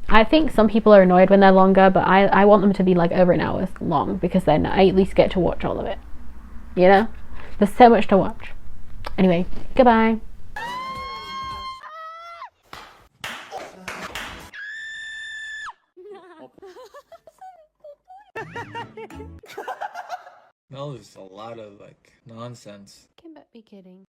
I think some people are annoyed when they're longer, but I want them to be like over an hour long, because then I at least get to watch all of it, you know. There's so much to watch. Anyway, goodbye. That was a lot of like nonsense. Can't be kidding.